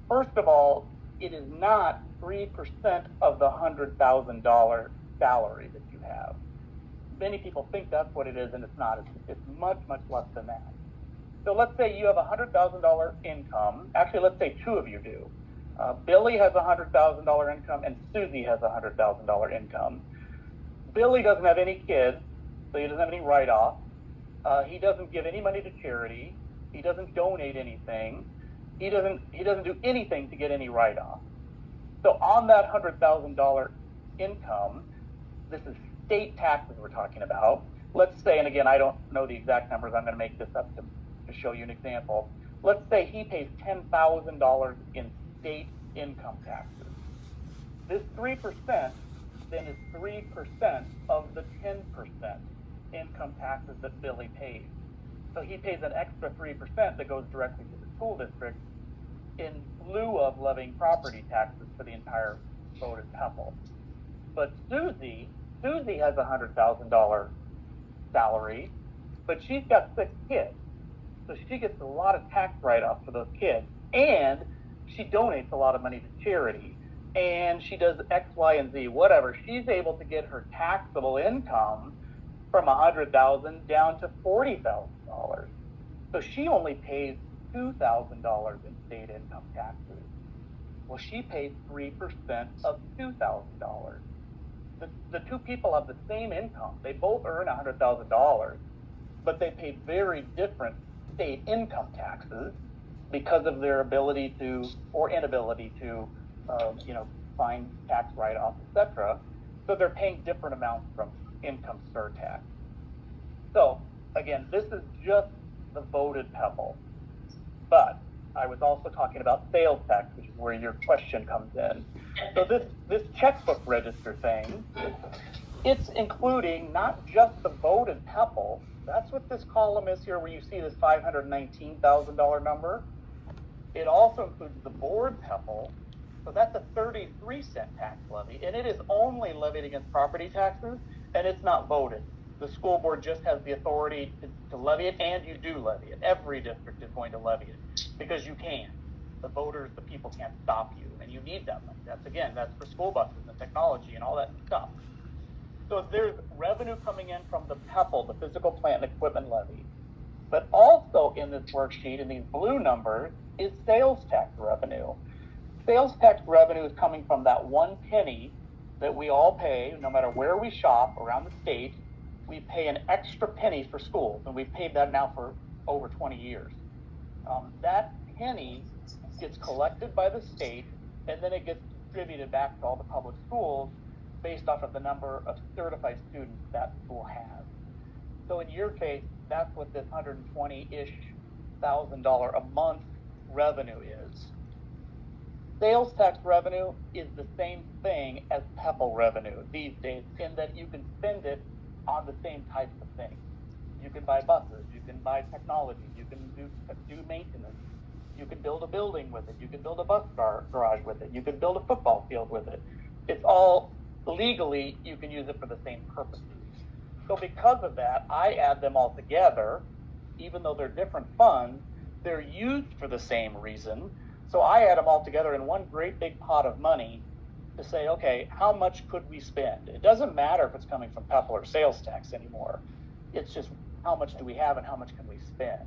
first of all, it is not 3% of the $100,000 salary that you have. Many people think that's what it is, and it's not. It's much, much less than that. So let's say you have a $100,000 income. Actually, let's say two of you do. Billy has a $100,000 income, and Susie has a $100,000 income. Billy doesn't have any kids, so he doesn't have any write-off. He doesn't give any money to charity. He doesn't donate anything. He doesn't do anything to get any write-off. So on that $100,000 income, this is state taxes we're talking about. Let's say, and again, I don't know the exact numbers. I'm going to make this up to show you an example. Let's say he pays $10,000 in state income taxes. This 3% then is 3% of the 10% income taxes that Billy pays. So he pays an extra 3% that goes directly to the school district in lieu of levying property taxes for the entire voted PEPAL. But Susie has a $100,000 salary, but she's got 6 kids. So she gets a lot of tax write-off for those kids, and she donates a lot of money to charity, and she does X, Y, and Z, whatever. She's able to get her taxable income from $100,000 down to $40,000. So she only pays $2,000 in state income taxes. Well, she pays 3% of $2,000. The two people have the same income. They both earn $100,000, but they pay very different state income taxes because of their ability to, or inability to, find tax write-offs, etc. So they're paying different amounts from income surtax. So again, this is just the voted PEPAL, but I was also talking about sales tax, which is where your question comes in. So this checkbook register thing, it's including not just the voted PEPAL. That's what this column is here, where you see this $519,000 number. It also includes the board PEPAL. So that's a 33-cent tax levy, and it is only levied against property taxes, and it's not voted. The school board just has the authority to levy it, and you do levy it. Every district is going to levy it because you can. The voters, the people can't stop you, and you need that money. That's for school buses and technology and all that stuff. So there's revenue coming in from the PEPAL, the physical plant and equipment levy. But also in this worksheet, in these blue numbers, is sales tax revenue. Sales tax revenue is coming from that 1 penny that we all pay, no matter where we shop around the state. We pay an extra penny for schools, and we've paid that now for over 20 years. That penny gets collected by the state, and then it gets distributed back to all the public schools based off of the number of certified students that school has. So in your case, that's what this 120-ish $100,000 a month revenue is. Sales tax revenue is the same thing as PEPAL revenue these days, in that you can spend it on the same types of things. You can buy buses, you can buy technology, you can do maintenance, you can build a building with it, you can build a bus garage with it, you can build a football field with it. It's all legally, you can use it for the same purposes. So because of that, I add them all together, even though they're different funds, they're used for the same reason. So I add them all together in one great big pot of money to say, okay, how much could we spend? It doesn't matter if it's coming from PEPAL or sales tax anymore. It's just how much do we have and how much can we spend?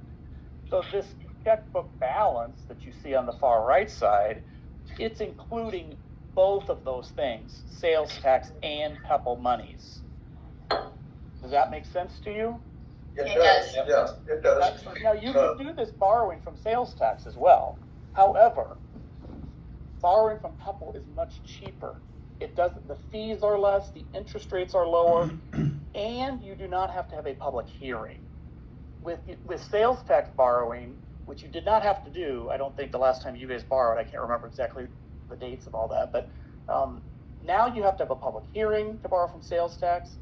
So this checkbook balance that you see on the far right side, it's including both of those things, sales tax and PEPAL monies. Does that make sense to you? It does, yeah, it does. Now, you can do this borrowing from sales tax as well. However, borrowing from PEPAL is much cheaper. It doesn't, the fees are less, the interest rates are lower, and you do not have to have a public hearing. With sales tax borrowing, which you did not have to do, I don't think the last time you guys borrowed, I can't remember exactly the dates of all that, but now you have to have a public hearing to borrow from sales tax,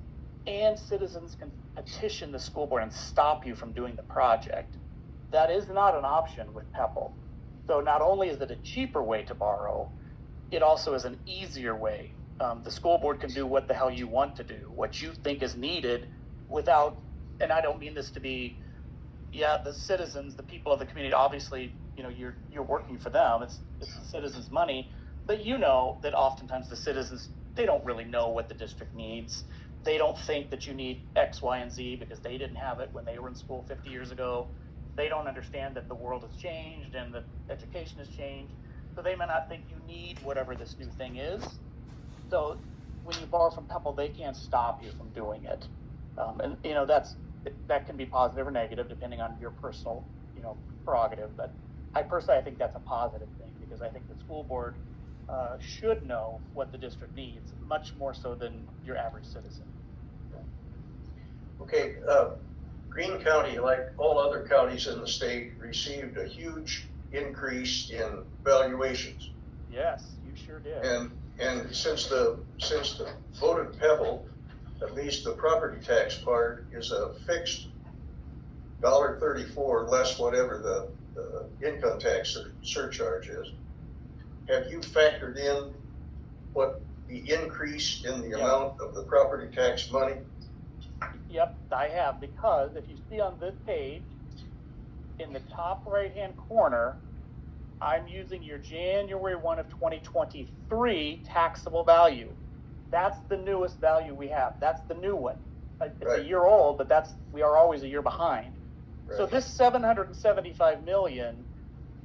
and citizens can petition the school board and stop you from doing the project. That is not an option with PEPAL. So not only is it a cheaper way to borrow, it also is an easier way. The school board can do what the hell you want to do, what you think is needed without, and I don't mean this to be, yeah, the citizens, the people of the community, obviously, you know, you're working for them. It's the citizens' money, but you know that oftentimes the citizens, they don't really know what the district needs. They don't think that you need X, Y, and Z because they didn't have it when they were in school 50 years ago. They don't understand that the world has changed and that education has changed. So they may not think you need whatever this new thing is. So when you borrow from PEPAL, they can't stop you from doing it. And you know, that can be positive or negative depending on your personal, you know, prerogative. But I think that's a positive thing because I think the school board should know what the district needs much more so than your average citizen. Okay, Greene County, like all other counties in the state, received a huge increase in valuations. Yes, you sure did. And since the voted PEPAL, at least the property tax part is a fixed $1.34 less whatever the income tax surcharge is. Have you factored in what the increase in the amount of the property tax money? Yep, I have, because if you see on this page, in the top right-hand corner, I'm using your January 1 of 2023 taxable value. That's the newest value we have. That's the new one. It's Right. a year old, but we are always a year behind. Right. So this 775 million,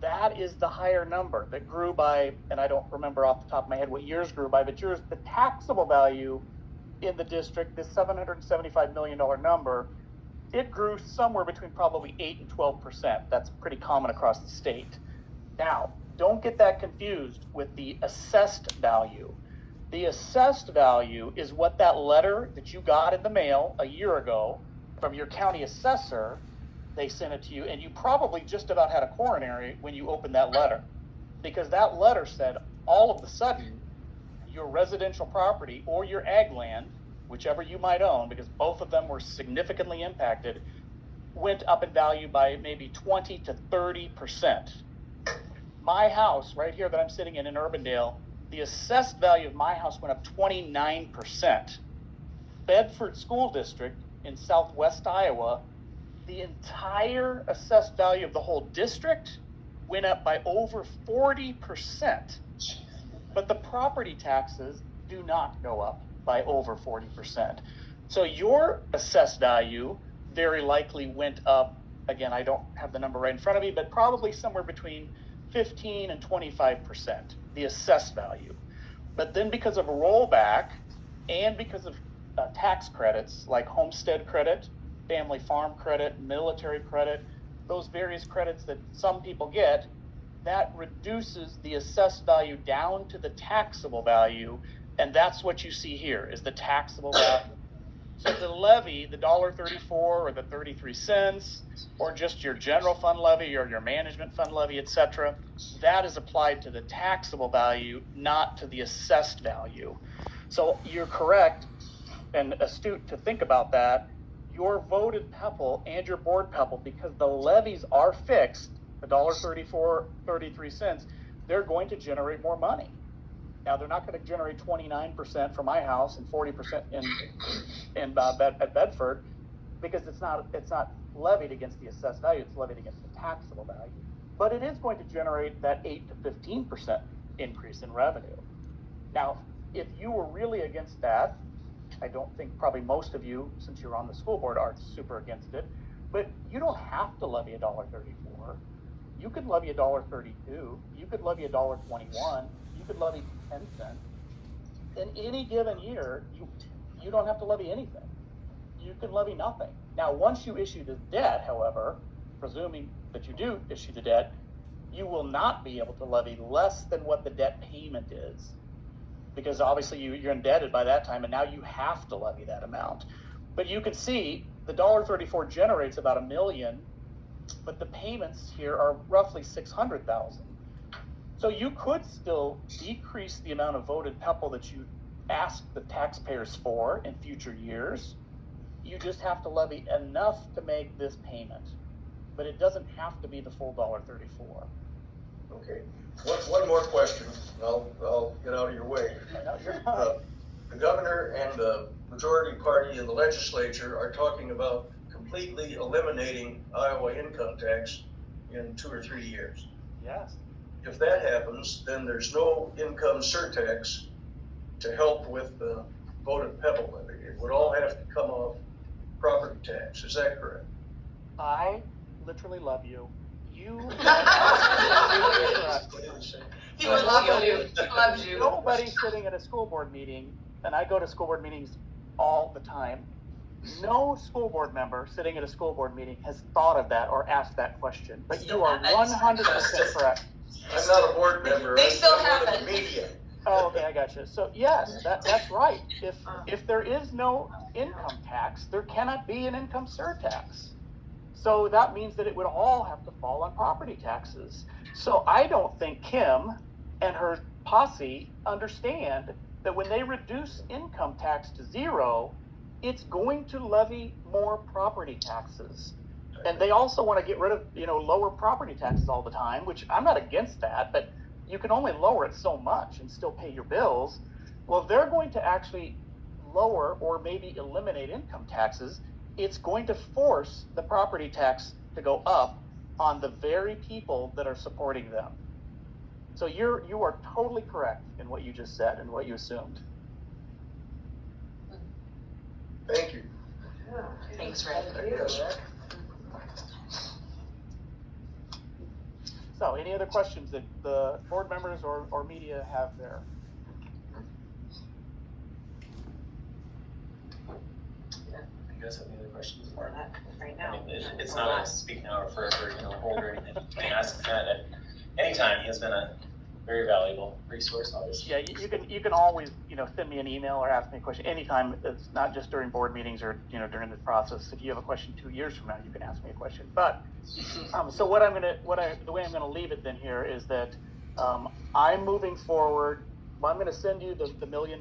that is the higher number that grew by, and I don't remember off the top of my head what years grew by, but the taxable value in the district, this $775 million number, it grew somewhere between probably 8 and 12%. That's pretty common across the state. Now, don't get that confused with the assessed value. The assessed value is what that letter that you got in the mail a year ago from your county assessor, they sent it to you, and you probably just about had a coronary when you opened that letter. Because that letter said, all of a sudden, your residential property or your ag land, whichever you might own, because both of them were significantly impacted, went up in value by maybe 20 to 30%. My house right here that I'm sitting in Urbandale, the assessed value of my house went up 29%. Bedford School District in southwest Iowa, the entire assessed value of the whole district went up by over 40%. But the property taxes do not go up by over 40%. So your assessed value very likely went up, again, I don't have the number right in front of me, but probably somewhere between 15 and 25%, the assessed value. But then because of a rollback and because of tax credits like homestead credit, family farm credit, military credit, those various credits that some people get, that reduces the assessed value down to the taxable value. And that's what you see here is the taxable value. So the levy, the $1.34 or the 33 cents, or just your general fund levy or your management fund levy, et cetera, that is applied to the taxable value, not to the assessed value. So you're correct and astute to think about that. Your voted PEPAL and your board PEPAL, because the levies are fixed, $1.34, 33 cents, they're going to generate more money. Now, they're not going to generate 29% for my house and 40% at Bedford, because it's not levied against the assessed value, it's levied against the taxable value. But it is going to generate that 8 to 15% increase in revenue. Now, if you were really against that, I don't think probably most of you, since you're on the school board, are super against it, but you don't have to levy $1.34. You could levy $1.32. You could levy $1.21. You could levy 10 cents. In any given year, you don't have to levy anything. You can levy nothing. Now, once you issue the debt, however, presuming that you do issue the debt, you will not be able to levy less than what the debt payment is, because obviously you're indebted by that time, and now you have to levy that amount. But you can see the $1.34 generates about $1 million, but the payments here are roughly $600,000. So you could still decrease the amount of voted PEPAL that you ask the taxpayers for in future years. You just have to levy enough to make this payment, but it doesn't have to be the full $1.34. Okay, one more question, and I'll get out of your way. No, you're fine. The governor and the majority party in the legislature are talking about completely eliminating Iowa income tax in 2 or 3 years. Yes. If that happens, then there's no income surtax to help with the voted PEPAL levy. It would all have to come off property tax. Is that correct? I literally love you. You. He would love you. He loves you. Nobody sitting at a school board meeting, and I go to school board meetings all the time, no school board member sitting at a school board meeting has thought of that or asked that question, but you are 100% correct. I'm not a board member. They still I'm one of haven't. the media. Oh, okay, I got you. So yes, that's right. If there is no income tax, there cannot be an income surtax. So that means that it would all have to fall on property taxes. So I don't think Kim and her posse understand that when they reduce income tax to 0, it's going to levy more property taxes. And they also want to get rid of, lower property taxes all the time, which I'm not against that, but you can only lower it so much and still pay your bills. Well, if they're going to actually lower or maybe eliminate income taxes, it's going to force the property tax to go up on the very people that are supporting them. So you are totally correct in what you just said and what you assumed. Thank you. Thanks, Rick. Yes. So any other questions that the board members or media have there? You guys have any other questions? Or not right I now. mean, it's not a speak now or forever, hold or anything. I mean, ask Matt at any time. He has been a very valuable resource, obviously. Yeah, you can always, send me an email or ask me a question anytime. It's not just during board meetings or, during this process. If you have a question 2 years from now, you can ask me a question. But, so the way I'm gonna leave it then here is that, I'm moving forward. Well, I'm gonna send you the $1 million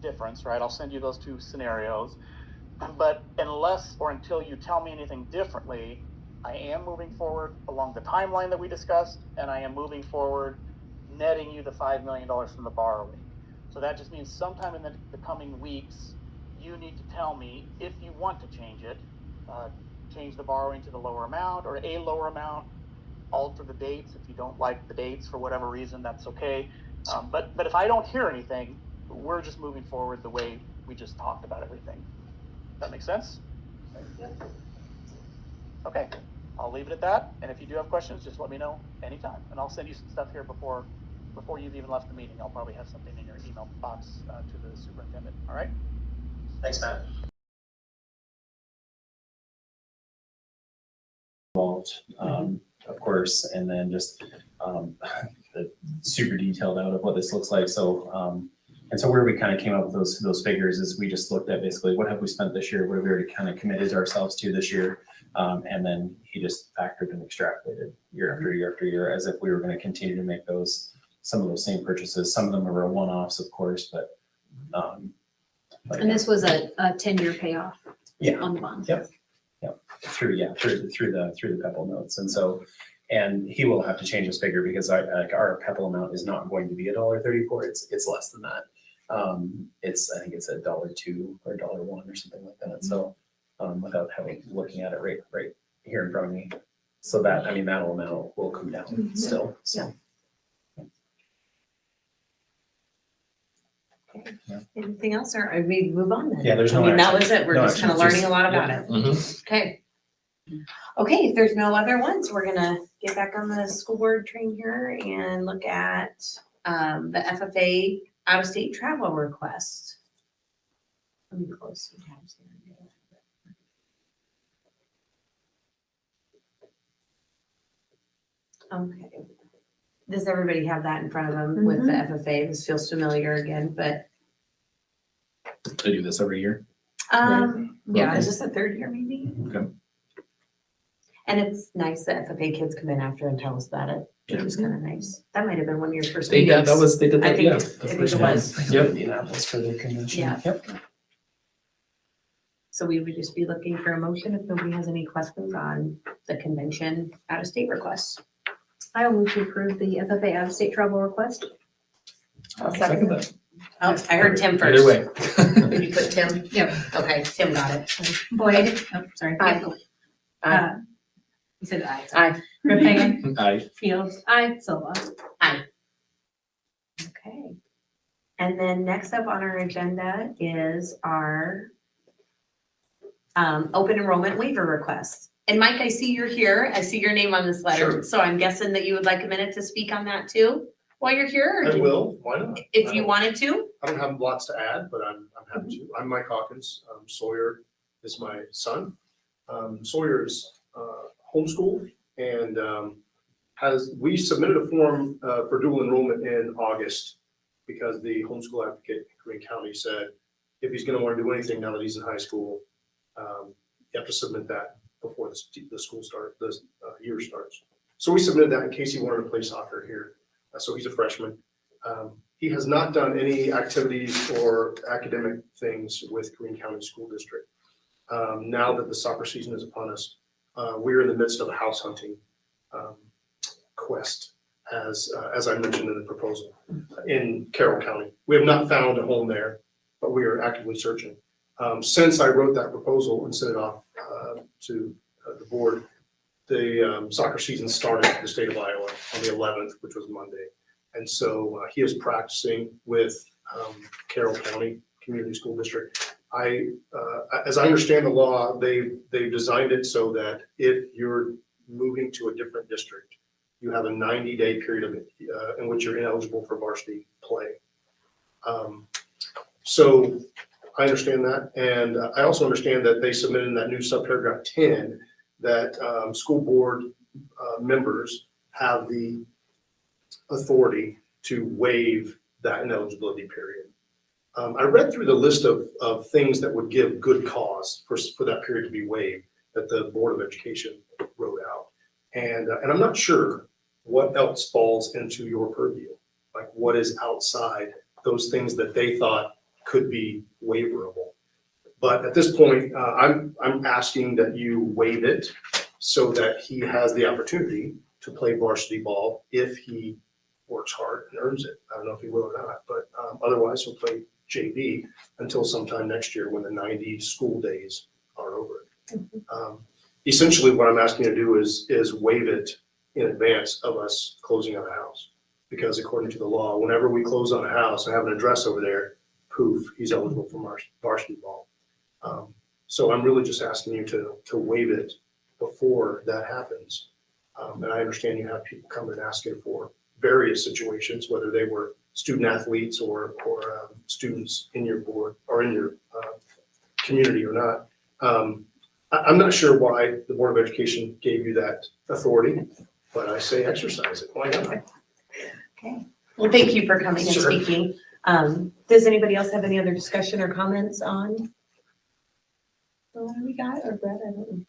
difference, right? I'll send you those 2 scenarios. But unless or until you tell me anything differently, I am moving forward along the timeline that we discussed, and I am moving forward netting you the $5 million from the borrowing. So that just means sometime in the coming weeks, you need to tell me if you want to change it, change the borrowing to the lower amount or a lower amount, alter the dates. If you don't like the dates for whatever reason, that's okay. But if I don't hear anything, we're just moving forward the way we just talked about everything. That makes sense? Okay, I'll leave it at that. And if you do have questions, just let me know anytime. And I'll send you some stuff here before you've even left the meeting. I'll probably have something in your email box to the superintendent. All right? Thanks, Matt. Involved, of course, and then just the super detailed out of what this looks like. So And so where we kind of came up with those figures is we just looked at basically what have we spent this year, what have we already kind of committed ourselves to this year, and then he just factored and extrapolated year after year after year as if we were going to continue to make some of those same purchases. Some of them are one-offs, of course, but. And this was a 10-year payoff Yeah. on the bonds. Yep. Through the PEPAL notes. And so, and he will have to change this figure because our PEPAL amount is not going to be $1.34. It's less than that. I think it's $1.02 or $1.01 or something like that. So, without looking at it right here in front of me. So that, I mean, that amount will come down still, so. Anything else, or we move on then? Yeah, there's no I mean, that action. was it. We're No just kind of action, learning a lot about it. Mhm. Okay. Okay, if there's no other ones, we're gonna get back on the school board train here and look at the FFA out-of-state travel request. Let me close some tabs here. Okay. Does everybody have that in front of them with the FFA? This feels familiar again, but They do this every year. yeah, Okay. is this the third year maybe? Okay. And it's nice that FFA kids come in after and tell us about it, which is kind of nice. That might have been one of your first They meetings. did I that, think yeah. it- the I think first it one. was. Yep. Indianapolis for their convention. Yeah. Yep. So we would just be looking for a motion if nobody has any questions on the convention out-of-state requests. I will move to approve the FFA out-of-state travel request. I'll Second that. Oh, I heard Tim Either first. way. Did you put Tim? Yep. Okay, Tim got it. Boyd, oh, sorry. Aye. You said aye. Aye. Rip Hagan, Aye. Fields, Aye. Silva. Okay. And then next up on our agenda is our open enrollment waiver request. And Mike, I see you're here. I see your name on this letter. Sure. So I'm guessing that you would like a minute to speak on that too while you're here? or I do- will, why not? If you wanted to? I don't have lots to add, but I'm happy to. I'm Mike Hawkins. Sawyer is my son. Sawyer is homeschooled and we submitted a form for dual enrollment in August because the homeschool advocate in Greene County said, if he's gonna wanna do anything now that he's in high school, you have to submit that before the school year starts. So we submitted that in case he wanted to play soccer here. So he's a freshman. He has not done any activities or academic things with Greene County School District. Now that the soccer season is upon us, we're in the midst of a house hunting quest, as I mentioned in the proposal, in Carroll County. We have not found a home there, but we are actively searching. Since I wrote that proposal and sent it off to the board, the soccer season started in the state of Iowa on the 11th, which was Monday. And so he is practicing with Carroll County Community School District. As I understand the law, they've designed it so that if you're moving to a different district, you have a 90-day period in which you're ineligible for varsity play. So I understand that. And I also understand that they submitted in that new subparagraph 10 that school board members have the authority to waive that ineligibility period. I read through the list of things that would give good cause for that period to be waived that the Board of Education wrote out. And I'm not sure what else falls into your purview, like what is outside those things that they thought could be waiverable. But at this point, I'm asking that you waive it so that he has the opportunity to play varsity ball if he works hard and earns it. I don't know if he will or not, but otherwise he'll play JV until sometime next year when the 90 school days are over. Essentially, what I'm asking you to do is waive it in advance of us closing on a house. Because according to the law, whenever we close on a house and have an address over there, poof, he's eligible for varsity ball. So I'm really just asking you to waive it before that happens. And I understand you have people come and asking for various situations, whether they were student athletes or students in your board or in your community or not. I'm not sure why the Board of Education gave you that authority, but I say exercise it. Why not? Okay. Well, thank you for coming and Sure. speaking. Does anybody else have any other discussion or comments on the one we got, or Brett? I don't know.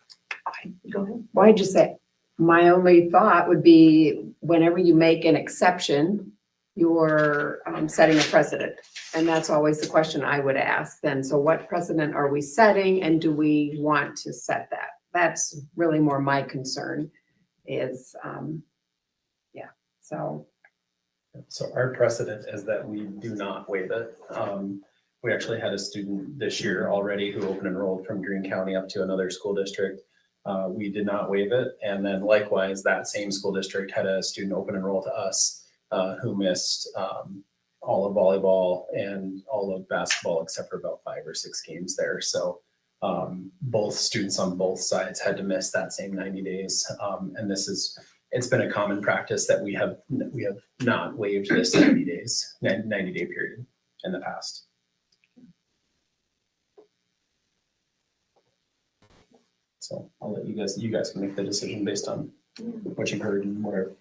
Go ahead. Well, I just say, my only thought would be whenever you make an exception, you're setting a precedent. And that's always the question I would ask then. So what precedent are we setting and do we want to set that? That's really more my concern is, so. So our precedent is that we do not waive it. We actually had a student this year already who open enrolled from Greene County up to another school district. We did not waive it. And then likewise, that same school district had a student open enroll to us who missed all of volleyball and all of basketball except for about 5 or 6 games there. So both students on both sides had to miss that same 90 days. And it's been a common practice that we have not waived this 90-day period in the past. So I'll let you guys can make the decision based on what you've heard and what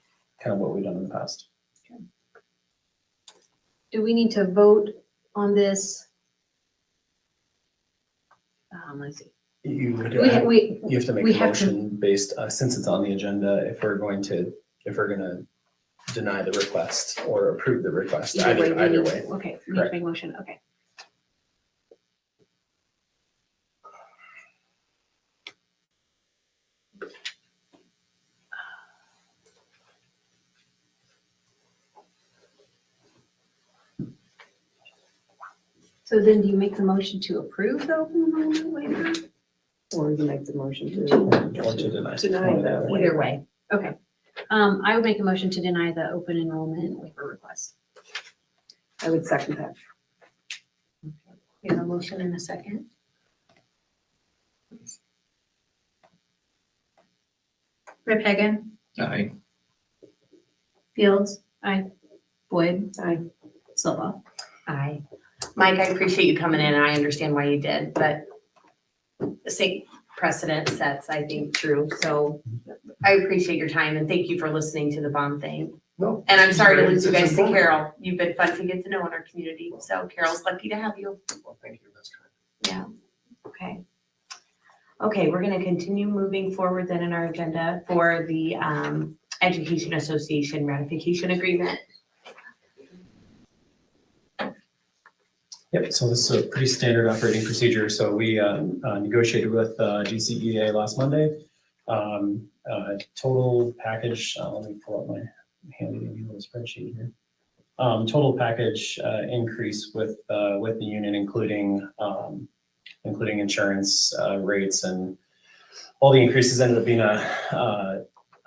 we've done in the past. Do we need to vote on this? Let's see. You have to We make a have to- motion based, since it's on the agenda, if we're gonna deny the request or approve the request, either way. Okay, we need to Correct. make a motion, okay. So then do you make the motion to approve the open enrollment waiver? Or you make the motion to. Or to deny. Deny One or the that. other. Either way. Okay. I would make a motion to deny the open enrollment waiver request. I would second that. We have a motion and a second. Rip Hagan, Aye. Fields, Aye. Boyd, Aye. Silva. Aye. Mike, I appreciate you coming in and I understand why you did, but the same precedent sets, I think, true. So I appreciate your time and thank you for listening to the bond thing. No. And I'm sorry to lose you It's guys to important. Carol. You've been fun to get to know in our community. So Carol's lucky to have you. Well, thank you, that's kind. Yeah, okay. Okay, we're gonna continue moving forward then in our agenda for the Education Association ratification agreement. Yep, so this is a pretty standard operating procedure. So we negotiated with GCEA last Monday. Total package, let me pull up my handy little spreadsheet here. Total package increase with the union, including insurance rates, and all the increases ended up being a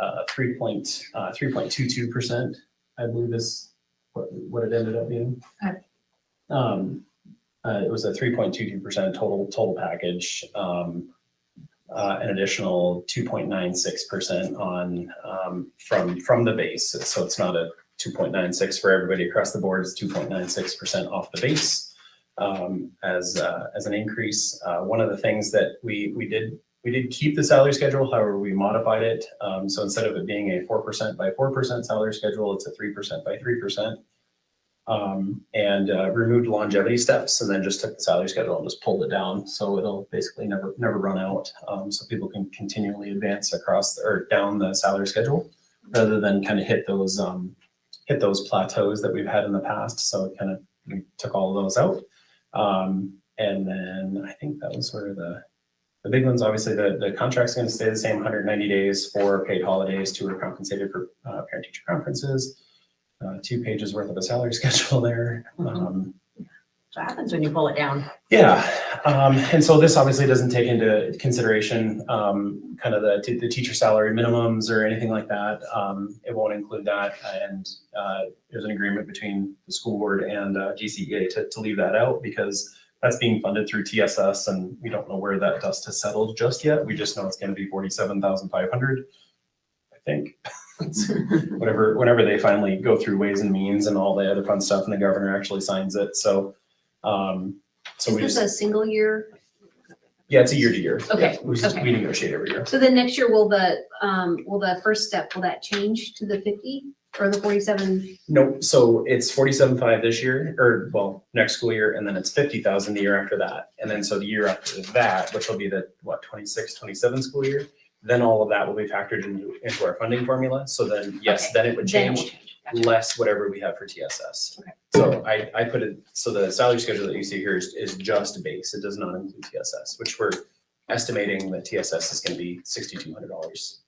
3.22%, I believe is what it ended up being. It was a 3.22% total package, an additional 2.96% on from the base. So it's not a 2.96 for everybody across the board. It's 2.96% off the base as an increase. One of the things that we did keep the salary schedule, however, we modified it. So instead of it being a 4% by 4% salary schedule, it's a 3% by 3%. And removed longevity steps, and then just took the salary schedule and just pulled it down. So it'll basically never run out. So people can continually advance across or down the salary schedule rather than kind of hit those plateaus that we've had in the past. So it kind of, we took all of those out. And then I think that was sort of the big ones. Obviously the contract's going to stay the same, 190 days for paid holidays, 2 are compensated for parent teacher conferences. 2 pages worth of a salary schedule there. What happens when you pull it down? Yeah, and so this obviously doesn't take into consideration kind of the teacher salary minimums or anything like that. It won't include that, and there's an agreement between the school board and GCEA to leave that out because that's being funded through TSS, and we don't know where that dust has settled just yet. We just know it's going to be $47,500, I think. Whenever they finally go through Ways and Means and all the other fun stuff, and the governor actually signs it. So, Is this a single year? Yeah, it's a year to year. Okay, We okay. negotiate every year. So then next year, will the first step, will that change to the 50? or the 47? Nope, so it's 47.5 this year, or well, next school year, and then it's 50,000 the year after that. And then so the year after that, which will be the, 26, 27 school year, then all of that will be factored into our funding formula. So then, yes, Okay, then it would Then it will change change. Gotcha. less whatever we have for TSS. Okay. So I put it, so the salary schedule that you see here is just base. It does not include TSS, which we're estimating that TSS is gonna be $6,200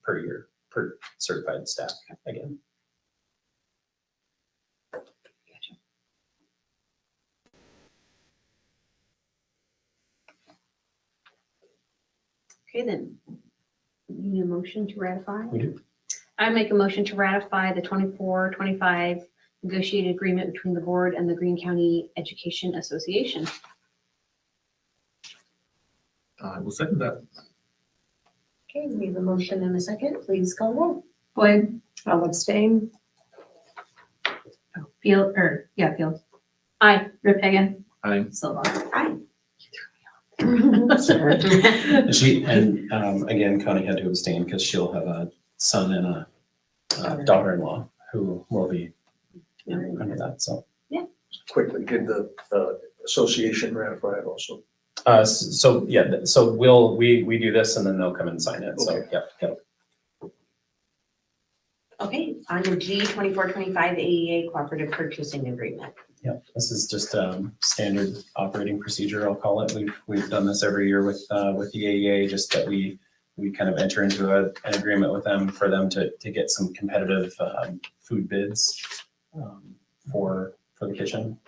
per year per certified staff again. Okay, then. You need a motion to ratify? We do. I make a motion to ratify the 24-25 negotiated agreement between the board and the Greene County Education Association. I will second that. Okay, we have a motion and a second. Please call roll. Boyd, I'll abstain. Field, Aye. Rip Hagan, Aye. Silva. She, and again, Connie had to abstain because she'll have a son and a daughter-in-law who will be under that, so. Quickly, did the association ratify it also? So, yeah, so we do this and then they'll come and sign it, so, yep. Okay, on to G 24-25 AEA Cooperative Purchasing Agreement. Yep, this is just standard operating procedure, I'll call it. We've done this every year with the AEA, just that we kind of enter into an agreement with them for them to get some competitive food bids for the kitchen.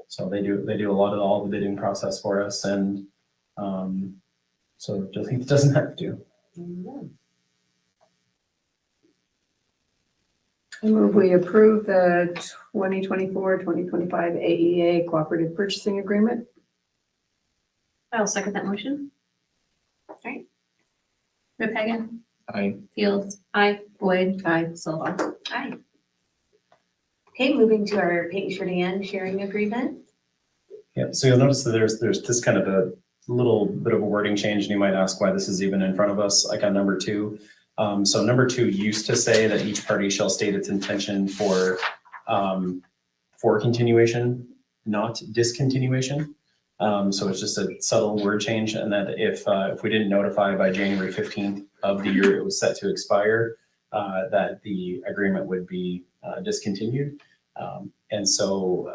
So they do a lot of all the bidding process for us, and so Jolene doesn't have to. I move we approve the 2024-2025 AEA Cooperative Purchasing Agreement. I'll second that motion. Rip Hagan, Aye. Fields, Aye. Boyd, Aye. Silva. Aye. Okay, moving to our paint Sheridan sharing agreement. Yeah, so you'll notice that there's this kind of a little bit of a wording change, and you might ask why this is even in front of us, like on number 2. So number 2 used to say that each party shall state its intention for continuation, not discontinuation. So it's just a subtle word change, and that if we didn't notify by January 15th of the year it was set to expire, that the agreement would be discontinued. And so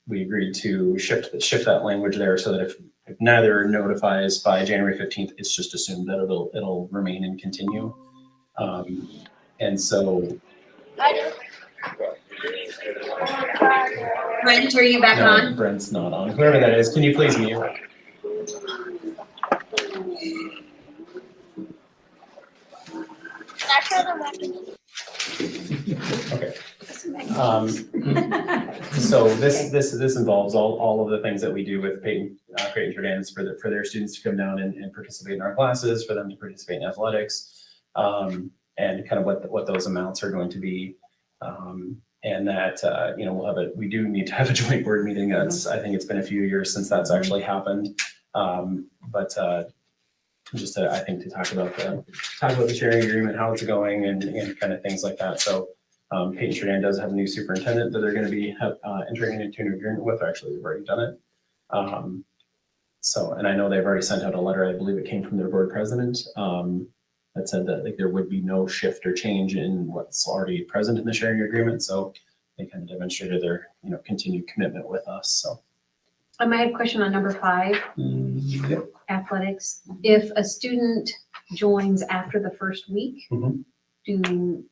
we agreed to shift that language there so that if neither notifies by January 15th, it's just assumed that it'll remain and continue. And so. Brent, are you back No, on? Brent's not on. Whoever that is, can you please mute? Okay. So this involves all of the things that we do with Creighton Sheridan's for their students to come down and participate in our classes, for them to participate in athletics, and kind of what those amounts are going to be. And that, we do need to have a joint board meeting. I think it's been a few years since that's actually happened. But just I think to talk about the sharing agreement, how it's going, and kind of things like that. So Creighton Sheridan does have a new superintendent that they're going to be entering into an agreement with. Actually, we've already done it. So, and I know they've already sent out a letter. I believe it came from their board president. That said that there would be no shift or change in what's already present in the sharing agreement. So they kind of demonstrated their continued commitment with us. So I might have a question on number 5, yep. athletics. If a student joins after the first week, Mhm. do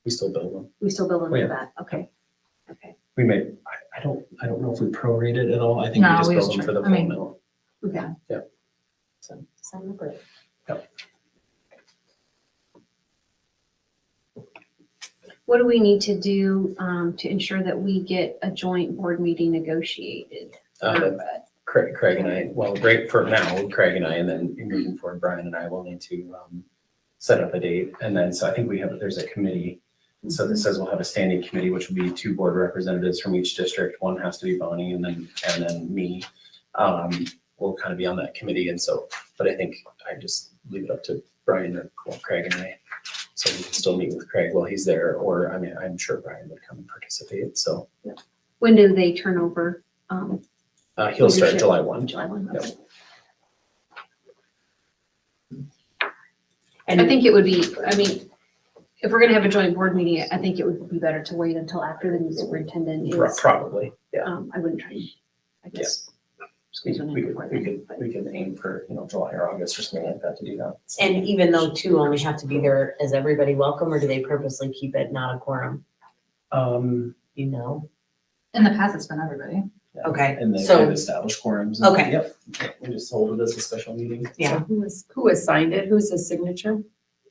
We still build them. we still bill them Oh, yeah. for that? Okay. We may. I don't know if we prorate it at all. I think we No, just we build just them for the I full mean- mill. Okay. Yeah. So sign up for it. Yep. What do we need to do to ensure that we get a joint board meeting negotiated? Craig and I, well, great for now, Craig and I, and then moving forward, Brian and I will need to set up a date. And then, so I think there's a committee. And so this says we'll have a standing committee, which will be 2 board representatives from each district. One has to be Bonnie, and then me. Will kind of be on that committee. And so, but I think I just leave it up to Brian or Craig and I So we can still meet with Craig while he's there, or, I mean, I'm sure Brian would come and participate, so. When do they turn over? He'll start Leadership. July 1. July 1. Yep. Okay. And I think it would be, I mean, if we're gonna have a joint board meeting, I think it would be better to wait until after the new superintendent is. Probably, yeah. I wouldn't try, I guess. We Squeeze one in before then. could aim for, July or August or something like that to do that. So, And even though two only have to be there, is everybody welcome, or do they purposely keep it not a quorum? You know? In the past, it's been everybody. Okay, And they've so, established quorums. Okay. Yep, we just hold it as a special meeting. yeah, Who has signed it? Who's the signature?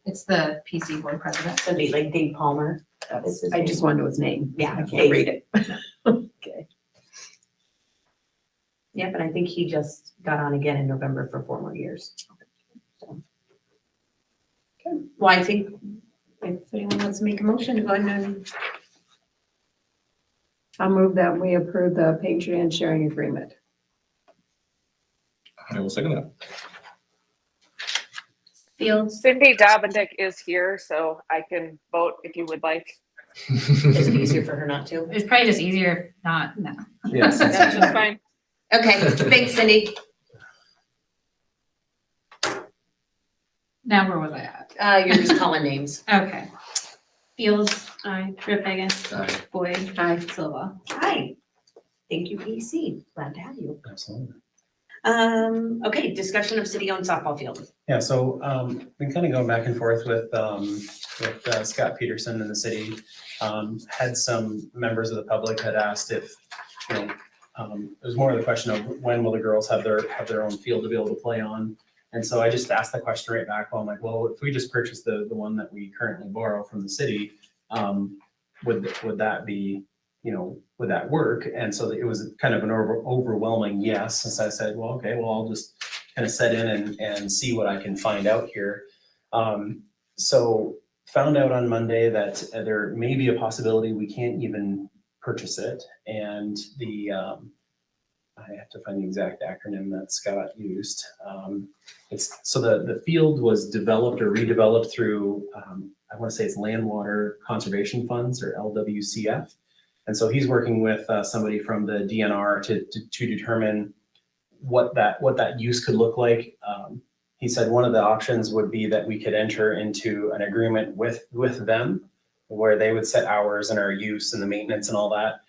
It's the PC board president. somebody like Dave Palmer. That was his I name. just want to know his name. Yeah, I can't Dave. read it. Okay. Yep, and I think he just got on again in November for 4 more years. So. Okay, well, I think if anyone wants to make a motion to go ahead and, I'll move that we approve the Patreon sharing agreement. I will second that. Fields, Cindy Dobendick is here, so I can vote if you would like. is it easier for her not to? it's probably just easier if not, no. Yes. That's just fine. Okay, thanks, Cindy. Now where was I at? You're just calling names. Okay. Fields, aye. Rip Hagan. Aye. Boyd. Aye. Silva. Hi, thank you, PC, glad to have you. Absolutely. Okay, discussion of city-owned softball field. Yeah, so been kind of going back and forth with Scott Peterson in the city. Had some members of the public had asked if, it was more of the question of when will the girls have their own field to be able to play on? And so I just asked the question right back. Well, I'm like, well, if we just purchase the one that we currently borrow from the city, would that be, would that work? And so it was kind of an overwhelming yes. And so I said, well, okay, well, I'll just kind of set in and see what I can find out here. So found out on Monday that there may be a possibility we can't even purchase it. And I have to find the exact acronym that Scott used. So the field was developed or redeveloped through, I want to say it's Land Water Conservation Funds, or LWCF. And so he's working with somebody from the DNR to determine what that use could look like. He said one of the options would be that we could enter into an agreement with them where they would set hours and our use and the maintenance and all that.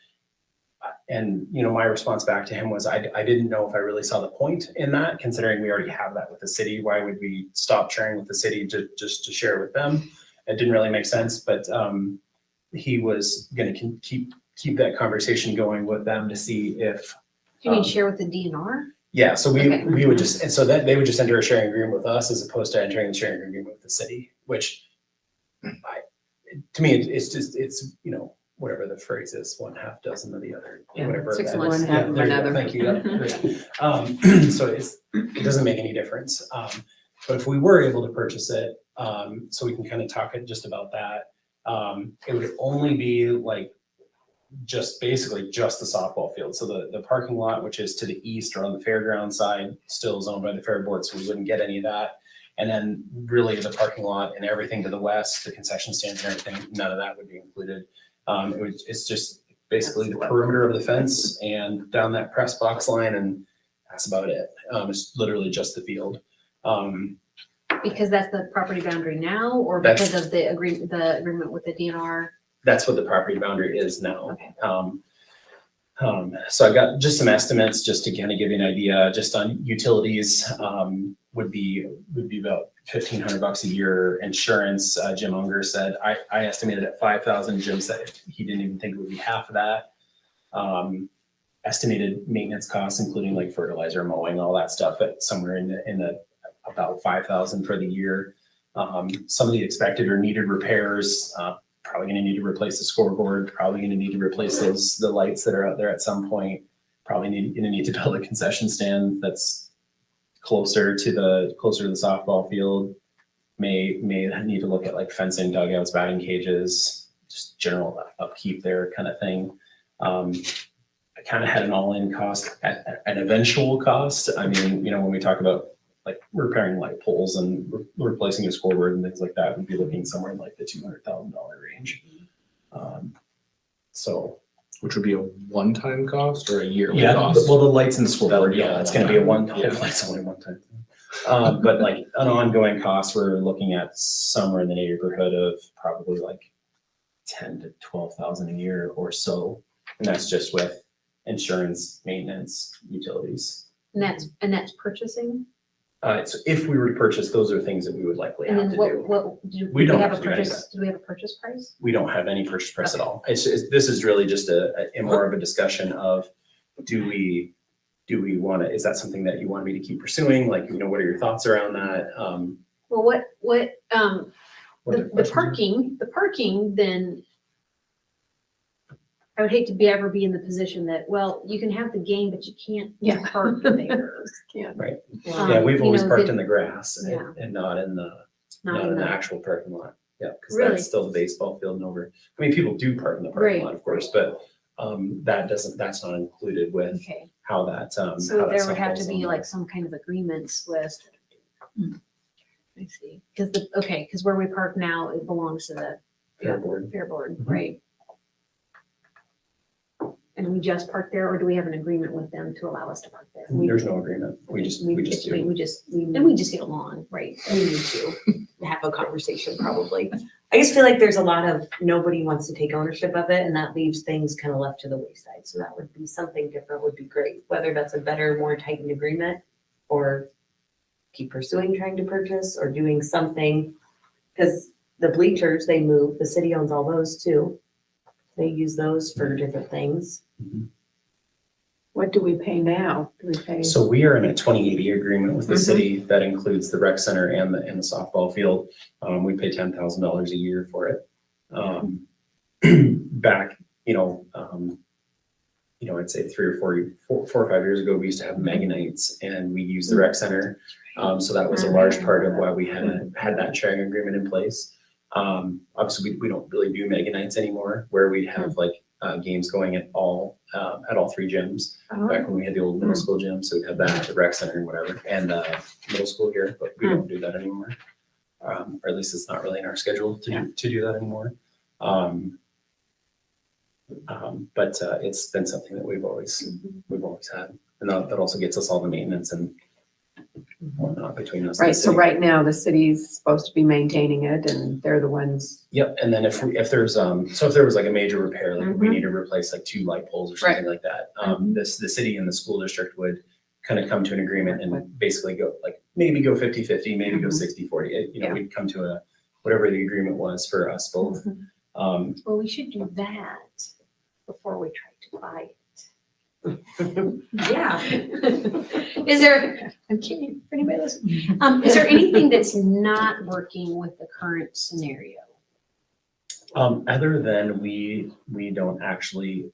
And, my response back to him was, I didn't know if I really saw the point in that, considering we already have that with the city. Why would we stop sharing with the city just to share with them? It didn't really make sense, but he was going to keep that conversation going with them to see if. Do you mean share with the DNR? Yeah, so Okay. we would just, and so that they would just enter a sharing agreement with us as opposed to entering the sharing agreement with the city, which to me, it's whatever the phrase is, one half dozen of the other, whatever. Six that of one, is. half of There you go. another. Thank you. Yeah. So it doesn't make any difference. But if we were able to purchase it, so we can kind of talk just about that, it would only be like basically just the softball field. So the parking lot, which is to the east or on the fairground side, still is owned by the fair board, so we wouldn't get any of that. And then really the parking lot and everything to the west, the concession stands and everything, none of that would be included. It's just basically the perimeter of the fence and down that press box line, and that's about it. It's literally just the field. Because that's the property boundary now, or That's- because of the agreement with the DNR? That's what the property boundary is now. Okay. So I've got just some estimates just to kind of give you an idea, just on utilities, would be about $1,500 a year. Insurance, Jim Unger said, I estimated at 5,000. Jim said he didn't even think it would be half of that. Estimated maintenance costs, including like fertilizer, mowing, all that stuff, at somewhere in the about 5,000 for the year. Some of the expected or needed repairs, probably going to need to replace the scoreboard, probably going to need to replace the lights that are out there at some point, probably going to need to build a concession stand that's closer to the softball field, may need to look at like fencing, dugouts, batting cages, just general upkeep there kind of thing. I kind of had an all-in cost, an eventual cost. I mean, when we talk about like repairing light poles and replacing a scoreboard and things like that, we'd be looking somewhere in like the $200,000 range. So. Which would be a one-time cost or a yearly Yeah, cost? well, the lights and the scoreboard, yeah, it's gonna be a one, Yeah. hopefully it's only one time. But like an ongoing cost, we're looking at somewhere in the neighborhood of probably like 10 to 12,000 a year or so. And that's just with insurance, maintenance, utilities. And that's purchasing? So if we were to purchase, those are things that we would likely And have then to do. do We we don't have have a to do any of purchase, do we have a purchase price? We don't have any purchase price at all. This is really just a more of a discussion of, do we want to, is that something that you want me to keep pursuing? Like, what are your thoughts around that? Well, what are the questions? parking, then I would hate to ever be in the position that, well, you can have the game, but you can't Yeah. park there. Yeah. Right. Um, Yeah, we've you always know, parked the- in the grass and Yeah. and not in the Not actual parking lot. Yeah, because Really? that's still the baseball field and over. I mean, people do park in the parking Right. lot, of course, but that's not included with Okay, how that, so how that there would have to stuff be falls like on. some kind of agreements with. I see, because where we park now, it belongs to the Fair board. Fair Board, Mhm. right? And we just park there, or do we have an agreement with them to allow us to park there? There's no agreement. We just do. We just get along, right? We need to have a conversation probably. I just feel like there's a lot of, nobody wants to take ownership of it and that leaves things kind of left to the wayside. So that would be something different would be great, whether that's a better, more tightened agreement or keep pursuing trying to purchase or doing something. Because the bleachers, they move, the city owns all those too. They use those for different things. What do we pay now? Do we pay? So we are in a 2080 agreement with the Mhm. city that includes the rec center and the softball field. We pay $10,000 a year for it. Back, I'd say 4 or 5 years ago, we used to have mega nights and we used the rec center. So that was a large part of why we had that sharing agreement in place. Obviously, we don't really do mega nights anymore, where we'd have like games going at all 3 gyms. Back when we had the old middle school gym, so we'd have that, the rec center and whatever, and middle school here, but we don't do that anymore. Or at least it's not really in our schedule to do that anymore. But it's been something that we've always had, and that also gets us all the maintenance and whatnot between us. and the Right, so city. right now, the city's supposed to be maintaining it and they're the ones. Yep, and then if there was like a major repair, like if we need to replace like 2 light poles or something like that, the city and the school district would kind of come to an agreement and basically go like, maybe go 50-50, maybe go 60-40. We'd come to whatever the agreement was for us both. Well, we should do that before we try to buy it. Yeah. Is there, I'm kidding, for anybody listening, is there anything that's not working with the current scenario? Other than we don't actually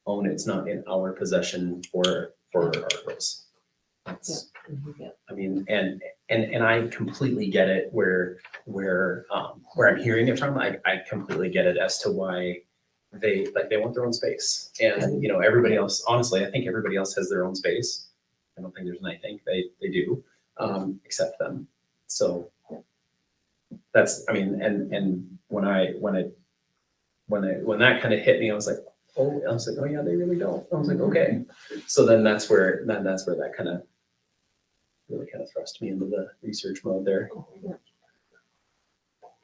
own it, it's not in our possession for our place. That's, I mean, and I completely get it where I'm hearing it from. I completely get it as to why they want their own space. And everybody else, honestly, I think everybody else has their own space. I don't think there's any, I think they do, except them. So that's, I mean, and when that kind of hit me, I was like, oh yeah, they really don't. I was like, okay. So then that's where that kind of really kind of thrust me into the research mode there.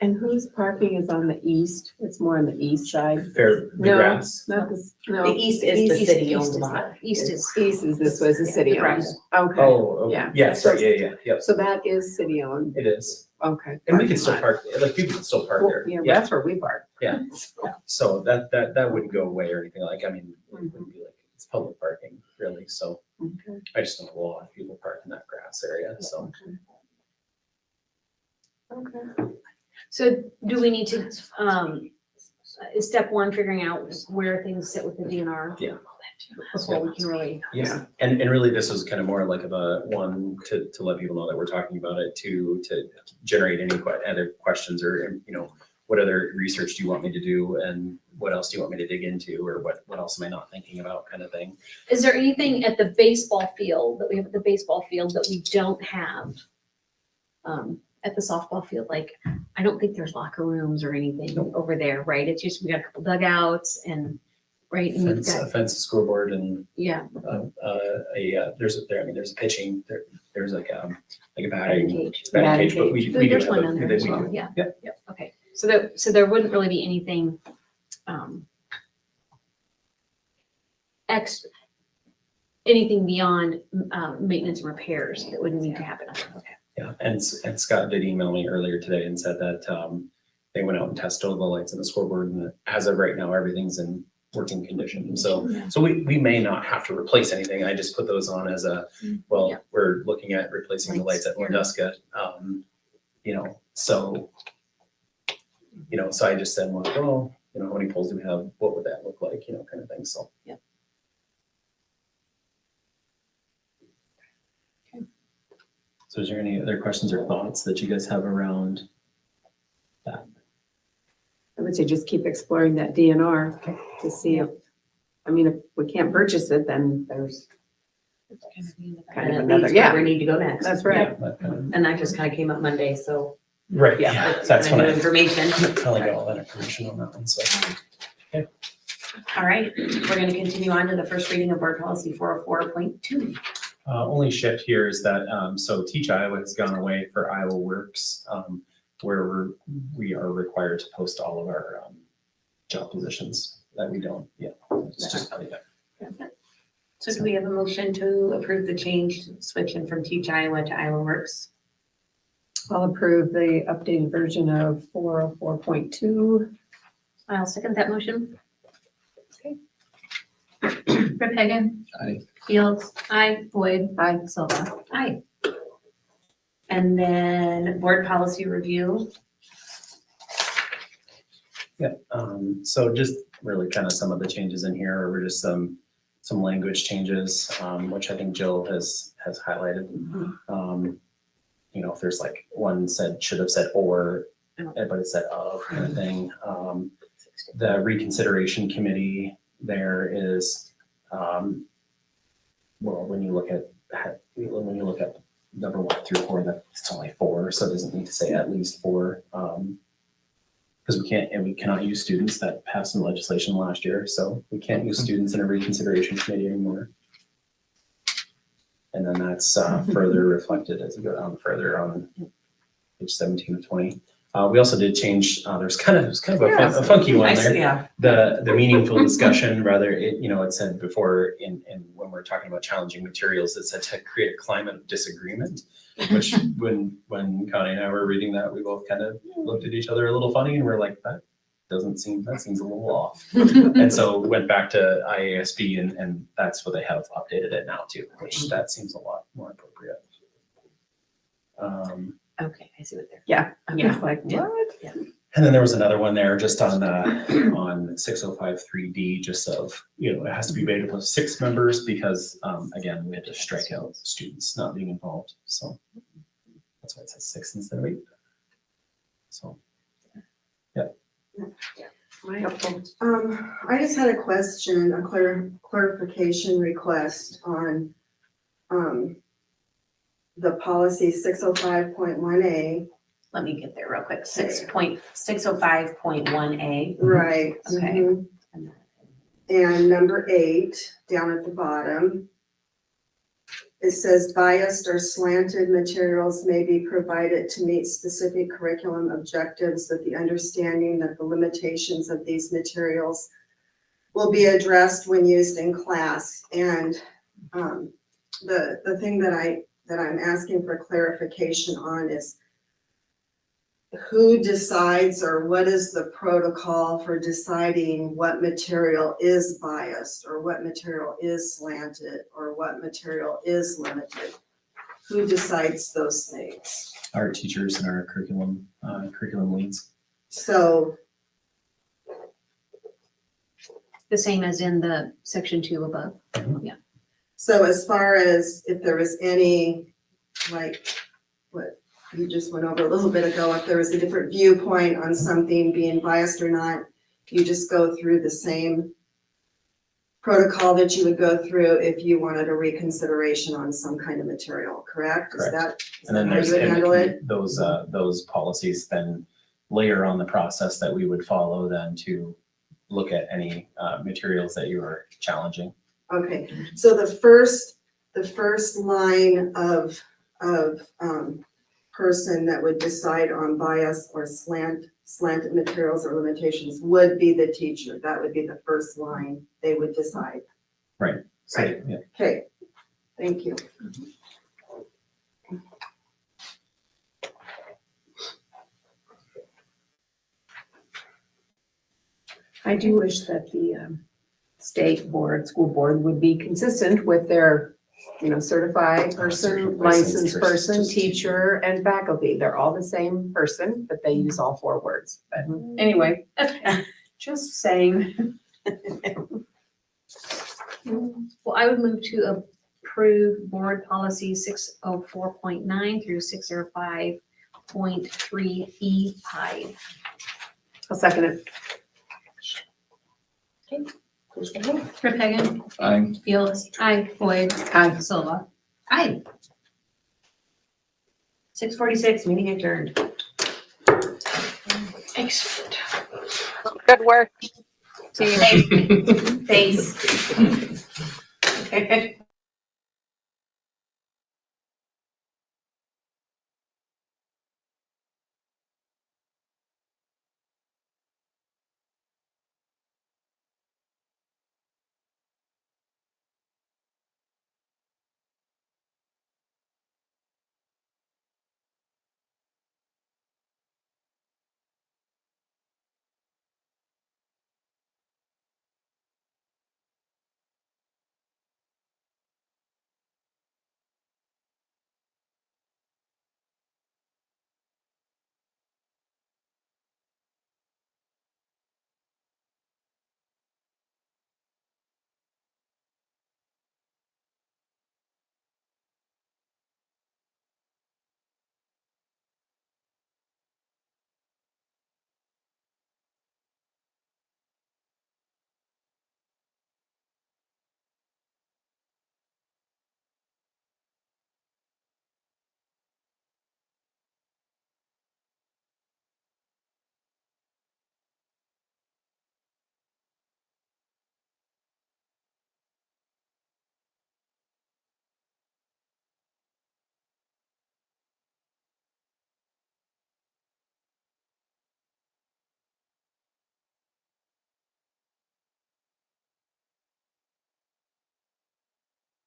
And whose parking is on the east? It's more on the east side. The No, grass. Not the, no. The east is the city owned is lot. East is, East is, this was the city the owned. grass. Okay, Oh, Yeah. yes, right, yeah, yep. so that is city owned. It is. Okay. And we can still park, like people can still park Well, there. yeah, Yeah, that's where we park. Yeah. So that wouldn't go away or anything. Like, I mean, it wouldn't be like, it's public parking really. So Okay. I just don't know a lot of people park in that grass area, so. Okay. so do we need to, is step one figuring out where things sit with the DNR? Yeah. Before we can really. Yeah, and really this was kind of more like of a one to let people know that we're talking about it, to generate any other questions or, what other research do you want me to do and what else do you want me to dig into or what else am I not thinking about kind of thing. Is there anything at the baseball field that we have at the baseball field that we don't have at the softball field, like, I don't think there's locker rooms or anything over there, right? It's just, we got a couple dugouts and, right, and we've Fence, got, a fence, a scoreboard, and yeah, there's a pitching, there's like a batting batting cage. cage, but we do There's have one a, down we there as do. well, yeah. Yep. Yep, okay. So there wouldn't really be anything, anything beyond, maintenance and repairs that would need to happen. Okay. Yeah, and Scott did email me earlier today and said that they went out and tested all the lights in the scoreboard, and that as of right now, everything's in working condition. So we may not have to replace anything. I just put those on as a, well, Yeah. we're looking at replacing the lights at Wandusca. So I just said, well, how many poles do we have? What would that look like? Kind of thing. So. Yeah. So is there any other questions or thoughts that you guys have around that? I would say just keep exploring that DNR to see if, if we can't purchase it, then there's kind of And it another, leads yeah, where we need to go next. that's right. Yeah, that kind of- And that just kind of came up Monday, so Right, yeah, yeah, that's that's when new I information. finally got all that information on that one, so. All right, we're gonna continue on to the first reading of board policy 404.2. Only shift here is that, so Teach Iowa has gone away for Iowa Works, where we are required to post all of our job positions that we don't, it's just, So do we have a motion to approve the change, switching from Teach Iowa to Iowa Works? I'll approve the updated version of 404.2. I'll second that motion. Rip Hagan. Aye. Fields. Aye. Boyd. Aye. Silva. Aye. And then board policy review. Yeah, so just really kind of some of the changes in here are just some language changes, which I think Jill has highlighted. If there's like one should have said or, but it said of kind of thing. The reconsideration committee there is, when you look at number 1 through 4, that's only 4, so it doesn't need to say at least 4. Because we cannot use students that passed in legislation last year, so we can't use students in a reconsideration committee anymore. And then that's further reflected as you go down further on page 17 of 20. We also did change, it was kind of a funky one there. Yeah. The meaningful discussion, rather, it said before when we're talking about challenging materials, it said to create a climate of disagreement, which when Connie and I were reading that, we both kind of looked at each other a little funny and we're like, that seems a little off. And so went back to IASB and that's what they have updated it now to, which that seems a lot more appropriate. Okay, I see what they're. Yeah, I'm Yeah. just like, Yeah. what? And then there was another one there just on 6053D, just of, it has to be made up of 6 members because, again, we had to strike out students not being involved. So that's why it says 6 instead of 8. So, yeah. Helpful. I just had a question, a clarification request on, the policy 605.1A. Let me get there real quick. 6.605.1A. Right. Okay. mhm. And number 8, down at the bottom, it says biased or slanted materials may be provided to meet specific curriculum objectives with the understanding that the limitations of these materials will be addressed when used in class. And the thing that I'm asking for clarification on is who decides or what is the protocol for deciding what material is biased or what material is slanted or what material is limited? Who decides those things? Our teachers and our curriculum leads. So, The same as in the section 2 above. so as far as if there was any, like what you just went over a little bit ago, if there was a different viewpoint on something being biased or not, you just go through the same protocol that you would go through if you wanted a reconsideration on some kind of material, correct? Is Correct. that And then how you there's, would handle it? and those policies then layer on the process that we would follow then to look at any materials that you are challenging. Okay, so the first line of person that would decide on bias or slanted materials or limitations would be the teacher. That would be the first line they would decide. So, Right. yeah. Okay, thank you. I do wish that the state board, school board would be consistent with their, certified person, licensed person, teacher, and faculty. They're all the same person, but they use all 4 words. But anyway, just saying. Well, I would move to approve board policy 604.9 through 605.3E5. I'll second it. Rip Hagan, I'm Fields, aye. Boyd, Aye. Silva. Aye. 6:46, meeting adjourned. Excellent. Good work, team. Thanks.